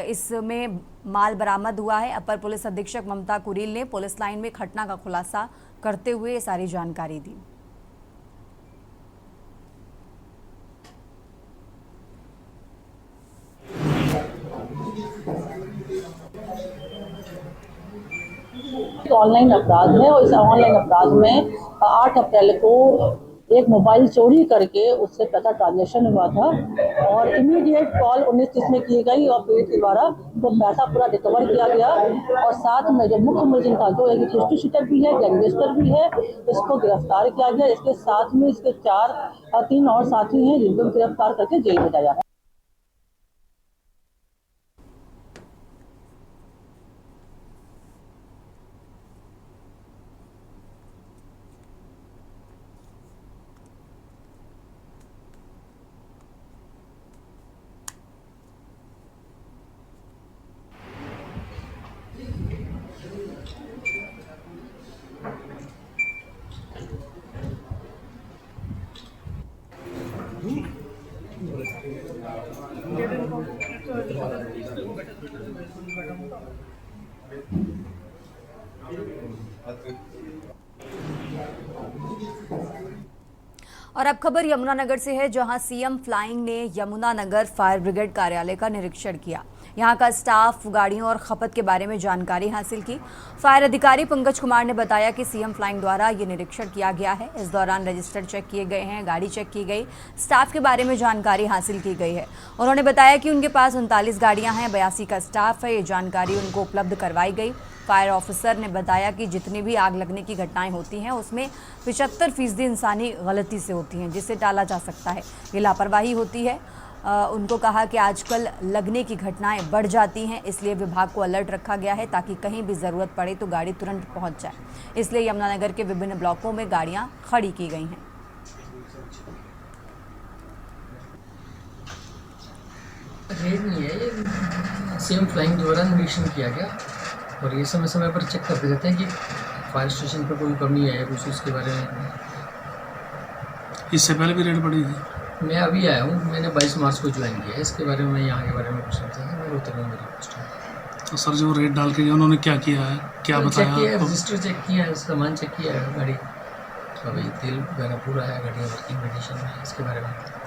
इसमें माल बरामद हुआ है। अपर पुलिस अधीक्षक ममता कुरील ने पुलिस लाइन में घटना का खुलासा करते हुए ये सारी जानकारी दी। ऑनलाइन अपराध है और इस ऑनलाइन अपराध में 8 अप्रैल को एक मोबाइल चोरी करके उससे पैसा ट्रांजैक्शन हुआ था और इमीडिएट कॉल 1930 में की गई और पीड़ित के द्वारा वो पैसा पूरा रिकवर किया गया और साथ में जो मुख्य मुलजिम था जो एक हिस्ट्री शीटर भी है, गैंगस्टर भी है, इसको गिरफ्तार किया गया। इसके साथ में इसके 3 और साथी हैं जिनको गिरफ्तार करके जेल भेजा है। और अब खबर यमुनानगर से है, जहां सीएम फ्लाइंग ने यमुनानगर फायर ब्रिगेड कार्यालय का निरीक्षण किया। यहां का स्टाफ, गाड़ियों और खपत के बारे में जानकारी हासिल की। फायर अधिकारी पंकज कुमार ने बताया कि सीएम फ्लाइंग द्वारा ये निरीक्षण किया गया है। इस दौरान रजिस्टर चेक किए गए हैं, गाड़ी चेक की गई, स्टाफ के बारे में जानकारी हासिल की गई है। उन्होंने बताया कि उनके पास 39 गाड़ियां हैं, 82 का स्टाफ है। ये जानकारी उनको उपलब्ध करवाई गई। फायर ऑफिसर ने बताया कि जितनी भी आग लगने की घटनाएं होती हैं उसमें 75% इंसानी गलती से होती हैं, जिससे टाला जा सकता है। ये लापरवाही होती है। उनको कहा कि आजकल लगने की घटनाएं बढ़ जाती हैं, इसलिए विभाग को अलर्ट रखा गया है ताकि कहीं भी ज़रूरत पड़े तो गाड़ी तुरंत पहुंच जाए। इसलिए यमुनानगर के विभिन्न ब्लॉकों में गाड़ियां खड़ी की गई हैं। रेड नहीं है, ये सीएम फ्लाइंग द्वारा निरीक्षण किया गया और ये समय समय पर चेक करते रहते हैं कि फायर स्टेशन पर कोई कमी है कुछ उसके बारे में। इससे पहले भी रेड पड़ी थी? मैं अभी आया हूँ, मैंने 22 मार्च को ज्वाइन किया है। इसके बारे में यहाँ के बारे में कुछ नहीं है, मैं रोहतक में मेरी पोस्ट है। तो सर जो रेड डाल के गए उन्होंने क्या किया है, क्या बताया? चेक किया है, रजिस्टर चेक किया है, सामान चेक किया है, गाड़ी अभी तेल वगैरह पूरा है, गाड़ियाँ वर्किंग कंडीशन में है, इसके बारे में।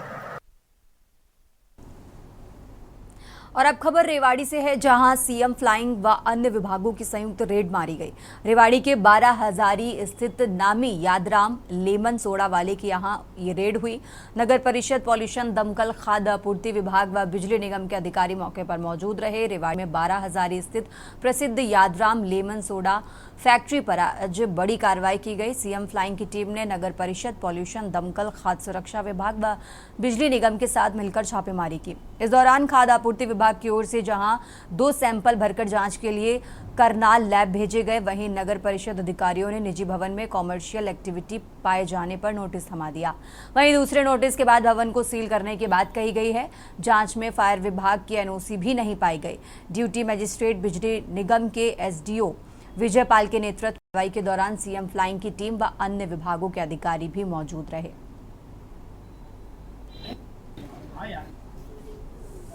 और अब खबर रेवाड़ी से है, जहां सीएम फ्लाइंग व अन्य विभागों की संयुक्त रेड मारी गई। रेवाड़ी के 12 हजारी स्थित नामी यादराम लेमन सोडा वाले की यहां ये रेड हुई। नगर परिषद, पॉल्यूशन, दमकल, खाद्य आपूर्ति विभाग व बिजली निगम के अधिकारी मौके पर मौजूद रहे। रेवाड़ी में 12 हजारी स्थित प्रसिद्ध यादराम लेमन सोडा फैक्ट्री पर आज बड़ी कार्रवाई की गई। सीएम फ्लाइंग की टीम ने नगर परिषद, पॉल्यूशन, दमकल, खाद्य सुरक्षा विभाग व बिजली निगम के साथ मिलकर छापेमारी की। इस दौरान खाद्य आपूर्ति विभाग की ओर से जहां 2 सैंपल भरकर जांच के लिए करनाल लैब भेजे गए, वहीं नगर परिषद अधिकारियों ने निजी भवन में कॉमर्शियल एक्टिविटी पाए जाने पर नोटिस थमा दिया। वहीं दूसरे नोटिस के बाद भवन को सील करने की बात कही गई है। जांच में फायर विभाग की एनओसी भी नहीं पाई गई। ड्यूटी मजिस्ट्रेट, बिजली निगम के एसडीओ विजय पाल के नेतृत्व कार्रवाई के दौरान सीएम फ्लाइंग की टीम व अन्य विभागों के अधिकारी भी मौजूद रहे।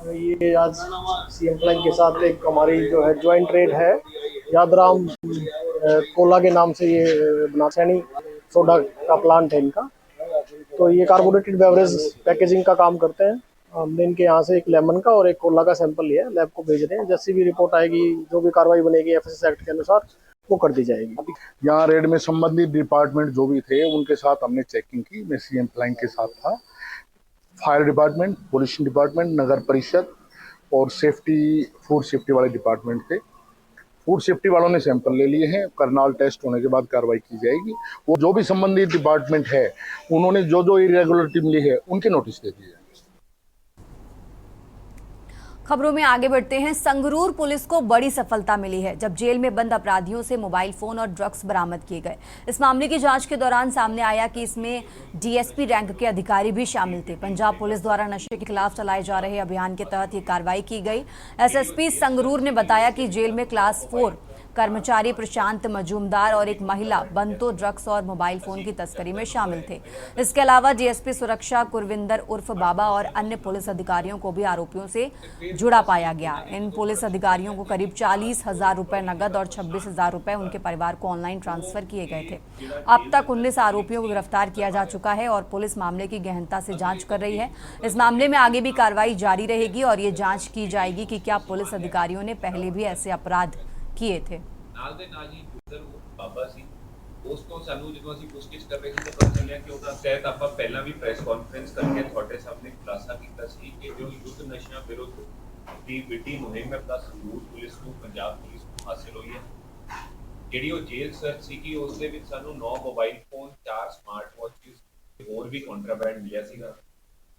ये आज सीएम फ्लाइंग के साथ एक हमारी जो है ज्वाइंट रेड है। यादराम कोला के नाम से ये बनासैनी सोडा का प्लांट है इनका। तो ये कार्बोनेटेड बेवरेज पैकेजिंग का काम करते हैं। हमने इनके यहाँ से एक लेमन का और एक कोला का सैंपल लिया, लैब को भेज रहे हैं। जैसी भी रिपोर्ट आएगी, जो भी कार्रवाई बनेगी एफएसएस एक्ट के अनुसार, वो कर दी जाएगी। यहाँ रेड में संबंधित डिपार्टमेंट जो भी थे उनके साथ हमने चेकिंग की। मैं सीएम फ्लाइंग के साथ था। फायर डिपार्टमेंट, पोल्यूशन डिपार्टमेंट, नगर परिषद और सेफ्टी, फूड सेफ्टी वाले डिपार्टमेंट थे। फूड सेफ्टी वालों ने सैंपल ले लिए हैं। करनाल टेस्ट होने के बाद कार्रवाई की जाएगी। वो जो भी संबंधित डिपार्टमेंट है उन्होंने जो जो इरेगुलरिटी मिली है उनके नोटिस दे दिए। खबरों में आगे बढ़ते हैं। संगरूर पुलिस को बड़ी सफलता मिली है जब जेल में बंद अपराधियों से मोबाइल फोन और ड्रग्स बरामद किए गए। इस मामले की जांच के दौरान सामने आया कि इसमें डीएसपी रैंक के अधिकारी भी शामिल थे। पंजाब पुलिस द्वारा नशे के खिलाफ चलाए जा रहे अभियान के तहत ये कार्रवाई की गई। एसएसपी संगरूर ने बताया कि जेल में क्लास 4 कर्मचारी प्रशांत मजूमदार और एक महिला बंतो ड्रग्स और मोबाइल फोन की तस्करी में शामिल थे। इसके अलावा डीएसपी सुरक्षा कुरविंदर उर्फ बाबा और अन्य पुलिस अधिकारियों को भी आरोपियों से जुड़ा पाया गया। इन पुलिस अधिकारियों को करीब 40,000 रुपए नगद और 26,000 रुपए उनके परिवार को ऑनलाइन ट्रांसफर किए गए थे। अब तक 19 आरोपियों को गिरफ्तार किया जा चुका है और पुलिस मामले की गहनता से जांच कर रही है। इस मामले में आगे भी कार्रवाई जारी रहेगी और ये जांच की जाएगी कि क्या पुलिस अधिकारियों ने पहले भी ऐसे अपराध किए थे। ਨਾਲ ਦੇ ਨਾਲ ਹੀ ਬਾਬਾ ਸੀ ਉਸ ਤੋਂ ਸਾਨੂੰ ਜਦੋਂ ਅਸੀਂ ਪੁੱਛਗਿੱਛ ਕਰ ਰਹੇ ਸੀ ਤਾਂ ਪਤਾ ਚੱਲਿਆ ਕਿ ਉਹਦਾ ਤਹਿਤ ਆਪਾਂ ਪਹਿਲਾਂ ਵੀ ਪ੍ਰੈਸ ਕਾਨਫਰੰਸ ਕਰਕੇ ਤੁਹਾਡੇ ਸਾਹਮਣੇ ਖੁਲਾਸਾ ਕੀਤਾ ਸੀ ਕਿ ਜੋ ਯੁੱਧ ਨਸ਼ਿਆਂ ਵਿਰੁੱਧ ਦੀ ਵੱਡੀ ਮੁਹਿੰਮ ਹੈ ਦਾ ਸੰਗਰੂਰ ਪੁਲਿਸ ਨੂੰ, ਪੰਜਾਬ ਪੁਲਿਸ ਨੂੰ ਹਾਸਿਲ ਹੋਈ ਹੈ। ਜਿਹੜੀ ਉਹ ਜੇਲ੍ਹ ਸਰਚ ਸੀਗੀ ਉਸ ਦੇ ਵਿੱਚ ਸਾਨੂੰ 9 ਮੋਬਾਈਲ ਫੋਨ, 4 ਸਮਾਰਟ ਵਾਚਿਸ ਤੇ ਹੋਰ ਵੀ ਕੰਟਰਾਬੈਂਡ ਮਿਲਿਆ ਸੀਗਾ।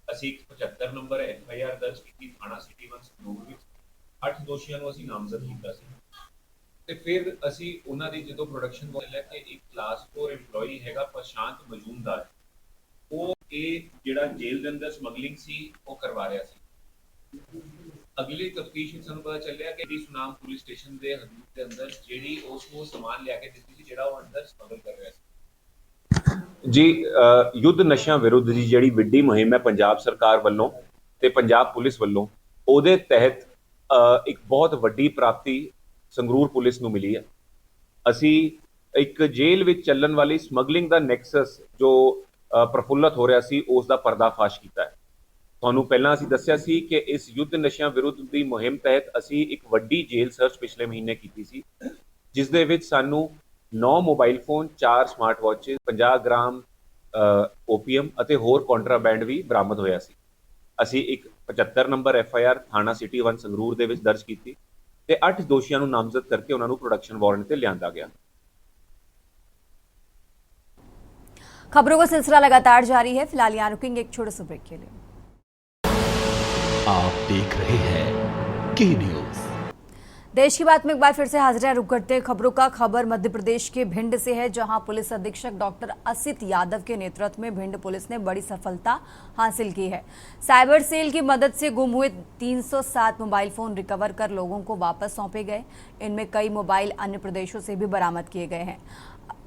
ਅਸੀਂ 175 ਨੰਬਰ ਐਫਆਈਆਰ ਦਰਜ ਕੀਤੀ ਥਾਣਾ ਸਿਟੀ 1 ਸੰਗਰੂਰ ਵਿੱਚ। 8 ਦੋਸ਼ੀਆਂ ਨੂੰ ਅਸੀਂ ਨਾਮਜ਼ਦ ਕੀਤਾ ਸੀ ਤੇ ਫਿਰ ਅਸੀਂ ਉਹਨਾਂ ਦੀ ਜਦੋਂ ਪ੍ਰੋਡਕਸ਼ਨ ਲੈ ਕੇ ਇੱਕ ਕਲਾਸ 4 EMPLOYEE ਹੈਗਾ ਪ੍ਰਸ਼ਾਂਤ ਮਜੂਮਦਾਰ, ਉਹ ਇਹ ਜਿਹੜਾ ਜੇਲ੍ਹ ਦੇ ਅੰਦਰ ਸਮਗਲਿੰਗ ਸੀ ਉਹ ਕਰਵਾ ਰਿਹਾ ਸੀ। ਅਗਲੀ ਤਫਤੀਸ਼ ਵਿੱਚ ਸਾਨੂੰ ਪਤਾ ਚੱਲਿਆ ਕਿ ਦੀ ਸੁਨਾਮ ਪੁਲਿਸ ਸਟੇਸ਼ਨ ਦੇ ਹਦੂਦ ਦੇ ਅੰਦਰ ਜਿਹੜੀ ਉਸ ਨੂੰ ਸਮਾਨ ਲਿਆ ਕੇ ਦਿੱਤੀ ਸੀ ਜਿਹੜਾ ਉਹ ਅੰਦਰ ਸਮਗਲ ਕਰ ਰਿਹਾ ਸੀ। ਜੀ ਯੁੱਧ ਨਸ਼ਿਆਂ ਵਿਰੁੱਧ ਦੀ ਜਿਹੜੀ ਵੱਡੀ ਮੁਹਿੰਮ ਹੈ ਪੰਜਾਬ ਸਰਕਾਰ ਵੱਲੋਂ ਤੇ ਪੰਜਾਬ ਪੁਲਿਸ ਵੱਲੋਂ, ਉਹਦੇ ਤਹਿਤ ਇੱਕ ਬਹੁਤ ਵੱਡੀ ਪ੍ਰਾਪਤੀ ਸੰਗਰੂਰ ਪੁਲਿਸ ਨੂੰ ਮਿਲੀ ਹੈ। ਅਸੀਂ ਇੱਕ ਜੇਲ੍ਹ ਵਿੱਚ ਚੱਲਣ ਵਾਲੀ ਸਮਗਲਿੰਗ ਦਾ ਨੈਕਸਸ ਜੋ ਪ੍ਰਫੁੱਲਤ ਹੋ ਰਿਹਾ ਸੀ ਉਸ ਦਾ ਪਰਦਾਫਾਸ਼ ਕੀਤਾ ਹੈ। ਤੁਹਾਨੂੰ ਪਹਿਲਾਂ ਅਸੀਂ ਦੱਸਿਆ ਸੀ ਕਿ ਇਸ ਯੁੱਧ ਨਸ਼ਿਆਂ ਵਿਰੁੱਧ ਦੀ ਮੁਹਿੰਮ ਤਹਿਤ ਅਸੀਂ ਇੱਕ ਵੱਡੀ ਜੇਲ੍ਹ ਸਰਚ ਪਿਛਲੇ ਮਹੀਨੇ ਕੀਤੀ ਸੀ, ਜਿਸ ਦੇ ਵਿੱਚ ਸਾਨੂੰ 9 mobile phone, 4 smart watches, 50 gram opium ਅਤੇ ਹੋਰ ਕੰਟਰਾਬੈਂਡ ਵੀ ਬਰਾਮਦ ਹੋਇਆ ਸੀ। ਅਸੀਂ ਇੱਕ 75 ਨੰਬਰ FIR ਥਾਣਾ ਸਿਟੀ 1 ਸੰਗਰੂਰ ਦੇ ਵਿੱਚ ਦਰਜ ਕੀਤੀ ਤੇ 8 ਦੋਸ਼ੀਆਂ ਨੂੰ ਨਾਮਜ਼ਦ ਕਰਕੇ ਉਹਨਾਂ ਨੂੰ ਪ੍ਰੋਡਕਸ਼ਨ ਵਾਰੰਟ ਤੇ ਲਿਆਂਦਾ ਗਿਆ। खबरों का सिलसिला लगातार जारी है। फिलहाल यहाँ रुकेंगे एक छोटे से ब्रेक के लिए। आप देख रहे हैं के न्यूज। देश की बात में एक बार फिर से हाजिर रुक करते खबरों का। खबर मध्य प्रदेश के भिंड से है, जहां पुलिस अधीक्षक डॉक्टर असित यादव के नेतृत्व में भिंड पुलिस ने बड़ी सफलता हासिल की है। साइबर सेल की मदद से गुम हुए 307 मोबाइल फोन रिकवर कर लोगों को वापस सौंपे गए। इनमें कई मोबाइल अन्य प्रदेशों से भी बरामद किए गए हैं।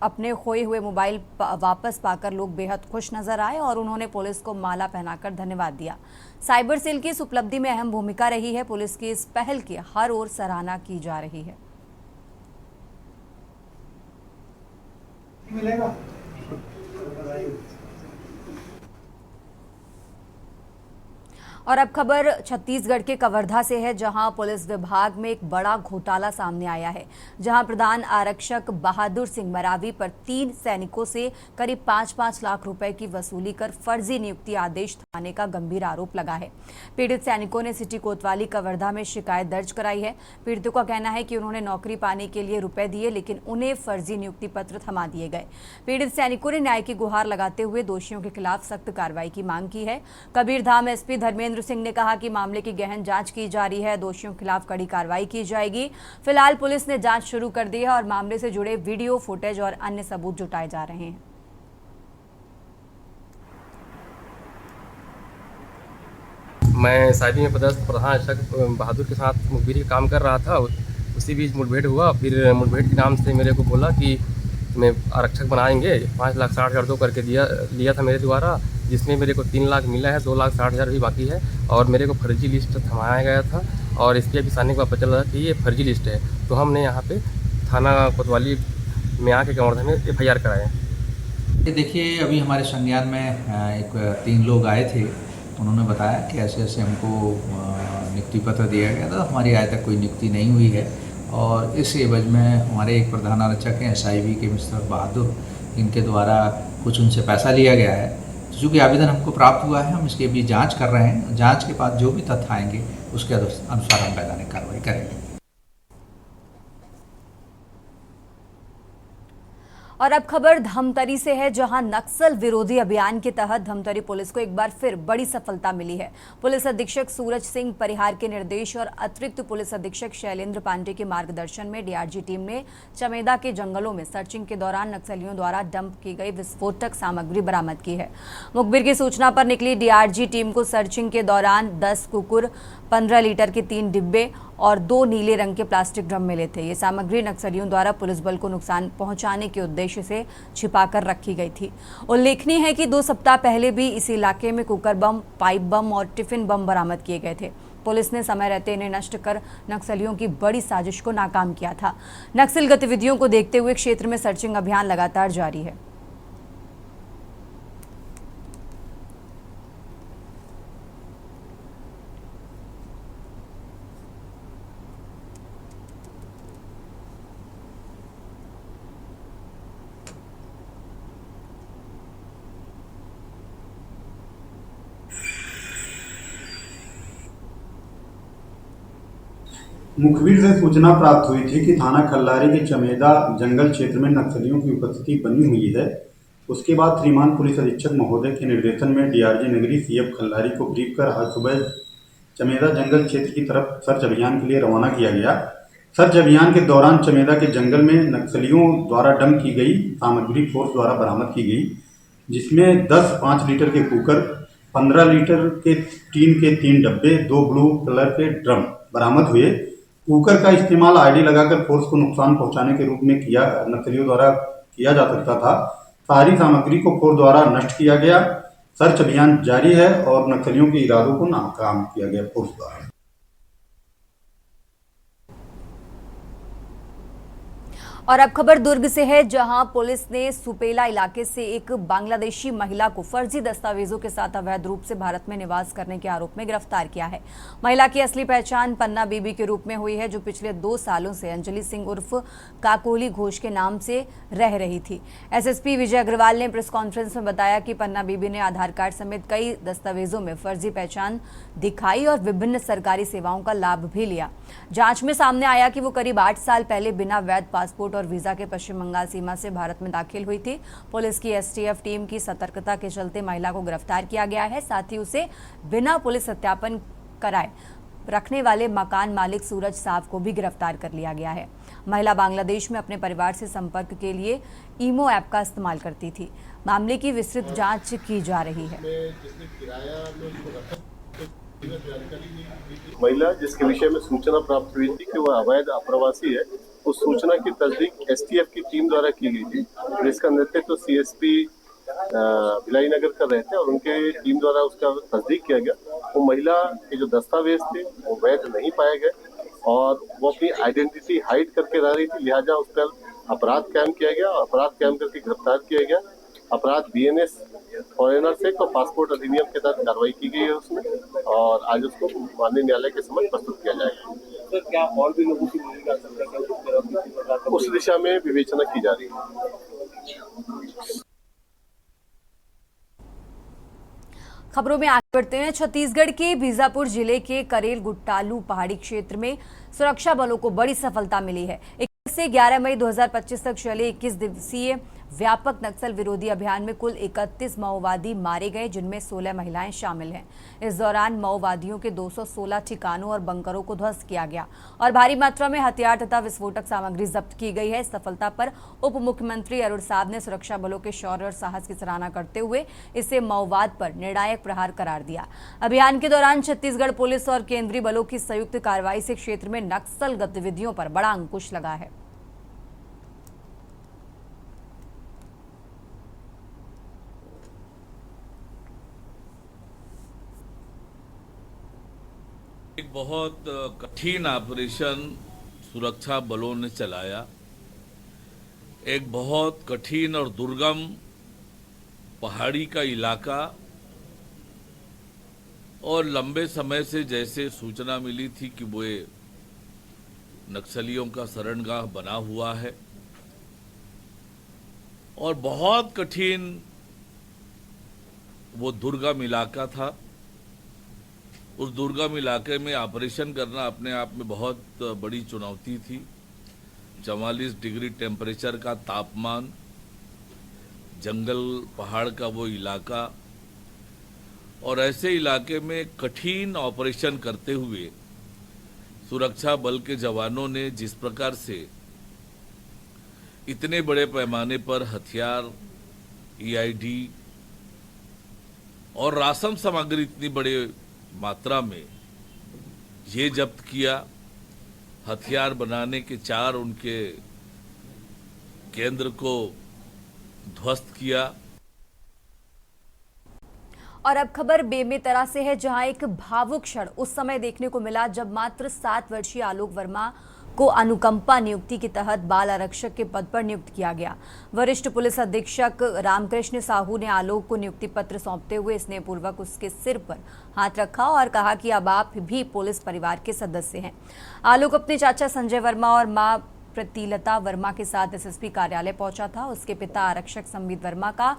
अपने खोए हुए मोबाइल वापस पाकर लोग बेहद खुश नजर आए और उन्होंने पुलिस को माला पहनाकर धन्यवाद दिया। साइबर सेल की इस उपलब्धि में अहम भूमिका रही है। पुलिस की इस पहल की हर ओर सराहना की जा रही है। मिलेगा। और अब खबर छत्तीसगढ़ के कवर्धा से है, जहां पुलिस विभाग में एक बड़ा घोटाला सामने आया है। जहां प्रधान आरक्षक बहादुर सिंह मरावी पर 3 सैनिकों से करीब 5-5 लाख रुपए की वसूली कर फर्जी नियुक्ति आदेश थाने का गंभीर आरोप लगा है। पीड़ित सैनिकों ने सिटी कोतवाली कवर्धा में शिकायत दर्ज कराई है। पीड़ितों का कहना है कि उन्होंने नौकरी पाने के लिए रुपए दिए, लेकिन उन्हें फर्जी नियुक्ति पत्र थमा दिए गए। पीड़ित सैनिकों ने न्याय की गुहार लगाते हुए दोषियों के खिलाफ सख्त कार्रवाई की मांग की है। कबीरधाम SP धर्मेंद्र सिंह ने कहा कि मामले की गहन जांच की जा रही है, दोषियों के खिलाफ कड़ी कार्रवाई की जाएगी। फिलहाल पुलिस ने जांच शुरू कर दी है और मामले से जुड़े वीडियो फुटेज और अन्य सबूत जुटाए जा रहे हैं। मैं साइबी में पदस्थ प्रधान आरक्षक बहादुर के साथ मुखबिरी का काम कर रहा था। उसी बीच मुठभेड़ हुआ। फिर मुठभेड़ के नाम से मेरे को बोला कि मैं आरक्षक बनाएंगे, 5,60,000 दो करके लिया था मेरे द्वारा, जिसमें मेरे को 3 लाख मिला है, 2,60,000 भी बाकी है और मेरे को फर्जी लिस्ट थमाया गया था। और इसके अभी सामने का पता चला कि ये फर्जी लिस्ट है। तो हमने यहाँ पे थाना कोतवाली में आके कवर्धा में FIR कराए। देखिए, अभी हमारे संज्ञान में 3 लोग आए थे। उन्होंने बताया कि ऐसे ऐसे हमको नियुक्ति पत्र दिया गया था। हमारी आज तक कोई नियुक्ति नहीं हुई है और इस एवज में हमारे एक प्रधान आरक्षक हैं SIB के मिस्टर बहादुर, इनके द्वारा कुछ उनसे पैसा लिया गया है। तो चूँकि आवेदन हमको प्राप्त हुआ है, हम इसकी अभी जांच कर रहे हैं। जांच के बाद जो भी तथ्य आएंगे उसके अनुसार हम वैधानिक कार्रवाई करेंगे। और अब खबर धमतरी से है, जहां नक्सल विरोधी अभियान के तहत धमतरी पुलिस को एक बार फिर बड़ी सफलता मिली है। पुलिस अधीक्षक सूरज सिंह परिहार के निर्देश और अतिरिक्त पुलिस अधीक्षक शैलेंद्र पांडे के मार्गदर्शन में DRG टीम ने चमेदा के जंगलों में सर्चिंग के दौरान नक्सलियों द्वारा डंप की गई विस्फोटक सामग्री बरामद की है। मुखबिर की सूचना पर निकली DRG टीम को सर्चिंग के दौरान 10 कुकुर, 15 लीटर के 3 डिब्बे और 2 नीले रंग के प्लास्टिक ड्रम मिले थे। ये सामग्री नक्सलियों द्वारा पुलिस बल को नुकसान पहुंचाने के उद्देश्य से छिपाकर रखी गई थी। उल्लेखनीय है कि 2 सप्ताह पहले भी इस इलाके में कुकर बम, पाइप बम और टिफिन बम बरामद किए गए थे। पुलिस ने समय रहते इन्हें नष्ट कर नक्सलियों की बड़ी साजिश को नाकाम किया था। नक्सल गतिविधियों को देखते हुए क्षेत्र में सर्चिंग अभियान लगातार जारी है। मुखबिर से सूचना प्राप्त हुई थी कि थाना खल्लारी के चमेदा जंगल क्षेत्र में नक्सलियों की उपस्थिति बनी हुई है। उसके बाद श्रीमान पुलिस अधीक्षक महोदय के निर्देशन में DRG नगरी CF खल्लारी को ब्रीफ कर आज सुबह चमेदा जंगल क्षेत्र की तरफ सर्च अभियान के लिए रवाना किया गया। सर्च अभियान के दौरान चमेदा के जंगल में नक्सलियों द्वारा डंप की गई सामग्री फोर्स द्वारा बरामद की गई, जिसमें 10 5 लीटर के कुकर, 15 लीटर के टीन के 3 डब्बे, 2 ब्लू कलर के ड्रम बरामद हुए। कुकर का इस्तेमाल ID लगाकर फोर्स को नुकसान पहुंचाने के रूप में नक्सलियों द्वारा किया जा सकता था। सारी सामग्री को फोर्स द्वारा नष्ट किया गया। सर्च अभियान जारी है और नक्सलियों के इरादों को नाकाम किया गया फोर्स द्वारा। और अब खबर दुर्ग से है, जहां पुलिस ने सुपेला इलाके से एक बांग्लादेशी महिला को फर्जी दस्तावेजों के साथ अवैध रूप से भारत में निवास करने के आरोप में गिरफ्तार किया है। महिला की असली पहचान पन्ना बीबी के रूप में हुई है, जो पिछले 2 सालों से अंजलि सिंह उर्फ काकोली घोष के नाम से रह रही थी। एसएसपी विजय अग्रवाल ने प्रेस कॉन्फ्रेंस में बताया कि पन्ना बीबी ने आधार कार्ड समेत कई दस्तावेजों में फर्जी पहचान दिखाई और विभिन्न सरकारी सेवाओं का लाभ भी लिया। जांच में सामने आया कि वो करीब 8 साल पहले बिना वैध पासपोर्ट और वीजा के पश्चिम बंगाल सीमा से भारत में दाखिल हुई थी। पुलिस की एसटीएफ टीम की सतर्कता के चलते महिला को गिरफ्तार किया गया है। साथ ही उसे बिना पुलिस सत्यापन कराए रखने वाले मकान मालिक सूरज साफ को भी गिरफ्तार कर लिया गया है। महिला बांग्लादेश में अपने परिवार से संपर्क के लिए ईमो ऐप का इस्तेमाल करती थी। मामले की विस्तृत जांच की जा रही है। महिला जिसके विषय में सूचना प्राप्त हुई थी कि वह अवैध अप्रवासी है, उस सूचना की तस्दीक एसटीएफ की टीम द्वारा की गई थी, जिसका नेतृत्व सीएसपी भिलाई नगर कर रहे थे और उनके टीम द्वारा उसका तस्दीक किया गया। वो महिला के जो दस्तावेज थे वो वैध नहीं पाए गए और वो अपनी आइडेंटिटी हाइड करके रह रही थी, लिहाजा उस पर अपराध कायम किया गया और अपराध कायम करके गिरफ्तार किया गया। अपराध बीएनएस फॉरेनर्स एक्ट और पासपोर्ट अधिनियम के तहत कार्रवाई की गई है उसमें, और आज उसको माननीय न्यायालय के समक्ष प्रस्तुत किया जाएगा। तो क्या और भी लोगों की भूमिका उस दिशा में विवेचना की जा रही है। खबरों में आगे बढ़ते हैं। छत्तीसगढ़ के बीजापुर जिले के करेल गुट्टालू पहाड़ी क्षेत्र में सुरक्षा बलों को बड़ी सफलता मिली है। 21 से 11 मई 2025 तक चले 21 दिवसीय व्यापक नक्सल विरोधी अभियान में कुल 31 माओवादी मारे गए, जिनमें 16 महिलाएं शामिल हैं। इस दौरान माओवादियों के 216 ठिकानों और बंकरों को ध्वस्त किया गया और भारी मात्रा में हथियार तथा विस्फोटक सामग्री जब्त की गई है। इस सफलता पर उप मुख्यमंत्री अरुण साव ने सुरक्षा बलों के शौर्य और साहस की सराहना करते हुए इसे माओवाद पर निर्णायक प्रहार करार दिया। अभियान के दौरान छत्तीसगढ़ पुलिस और केंद्रीय बलों की संयुक्त कार्रवाई से क्षेत्र में नक्सल गतिविधियों पर बड़ा अंकुश लगा है। एक बहुत कठिन ऑपरेशन सुरक्षा बलों ने चलाया। एक बहुत कठिन और दुर्गम पहाड़ी का इलाका, और लंबे समय से जैसे सूचना मिली थी कि वो नक्सलियों का शरणगाह बना हुआ है, और बहुत कठिन वो दुर्गम इलाका था। उस दुर्गम इलाके में ऑपरेशन करना अपने आप में बहुत बड़ी चुनौती थी। 44 डिग्री टेम्परेचर का तापमान, जंगल पहाड़ का वो इलाका, और ऐसे इलाके में कठिन ऑपरेशन करते हुए सुरक्षा बल के जवानों ने जिस प्रकार से इतने बड़े पैमाने पर हथियार, ईआईडी और राशन सामग्री इतनी बड़े मात्रा में ये जब्त किया, हथियार बनाने के 4 उनके केंद्र को ध्वस्त किया। और अब खबर बेमेतरा से है, जहां एक भावुक क्षण उस समय देखने को मिला जब मात्र 7 वर्षीय आलोक वर्मा को अनुकंपा नियुक्ति के तहत बाल आरक्षक के पद पर नियुक्त किया गया। वरिष्ठ पुलिस अधीक्षक रामकृष्ण साहू ने आलोक को नियुक्ति पत्र सौंपते हुए स्नेहपूर्वक उसके सिर पर हाथ रखा और कहा कि अब आप भी पुलिस परिवार के सदस्य हैं। आलोक अपने चाचा संजय वर्मा और मां प्रतिलता वर्मा के साथ एसएसपी कार्यालय पहुंचा था। उसके पिता आरक्षक संबित वर्मा का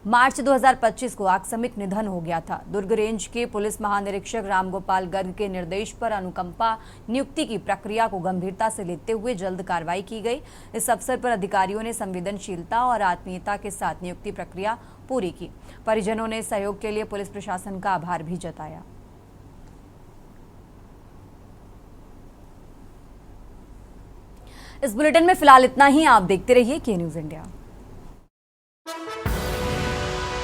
मार्च 2025 को आकस्मिक निधन हो गया था। दुर्ग रेंज के पुलिस महानिरीक्षक रामगोपाल गर्ग के निर्देश पर अनुकंपा नियुक्ति की प्रक्रिया को गंभीरता से लेते हुए जल्द कार्रवाई की गई। इस अवसर पर अधिकारियों ने संवेदनशीलता और आत्मीयता के साथ नियुक्ति प्रक्रिया पूरी की। परिजनों ने सहयोग के लिए पुलिस प्रशासन का आभार भी जताया। इस बुलेटिन में फिलहाल इतना ही। आप देखते रहिए के न्यूज़ इंडिया।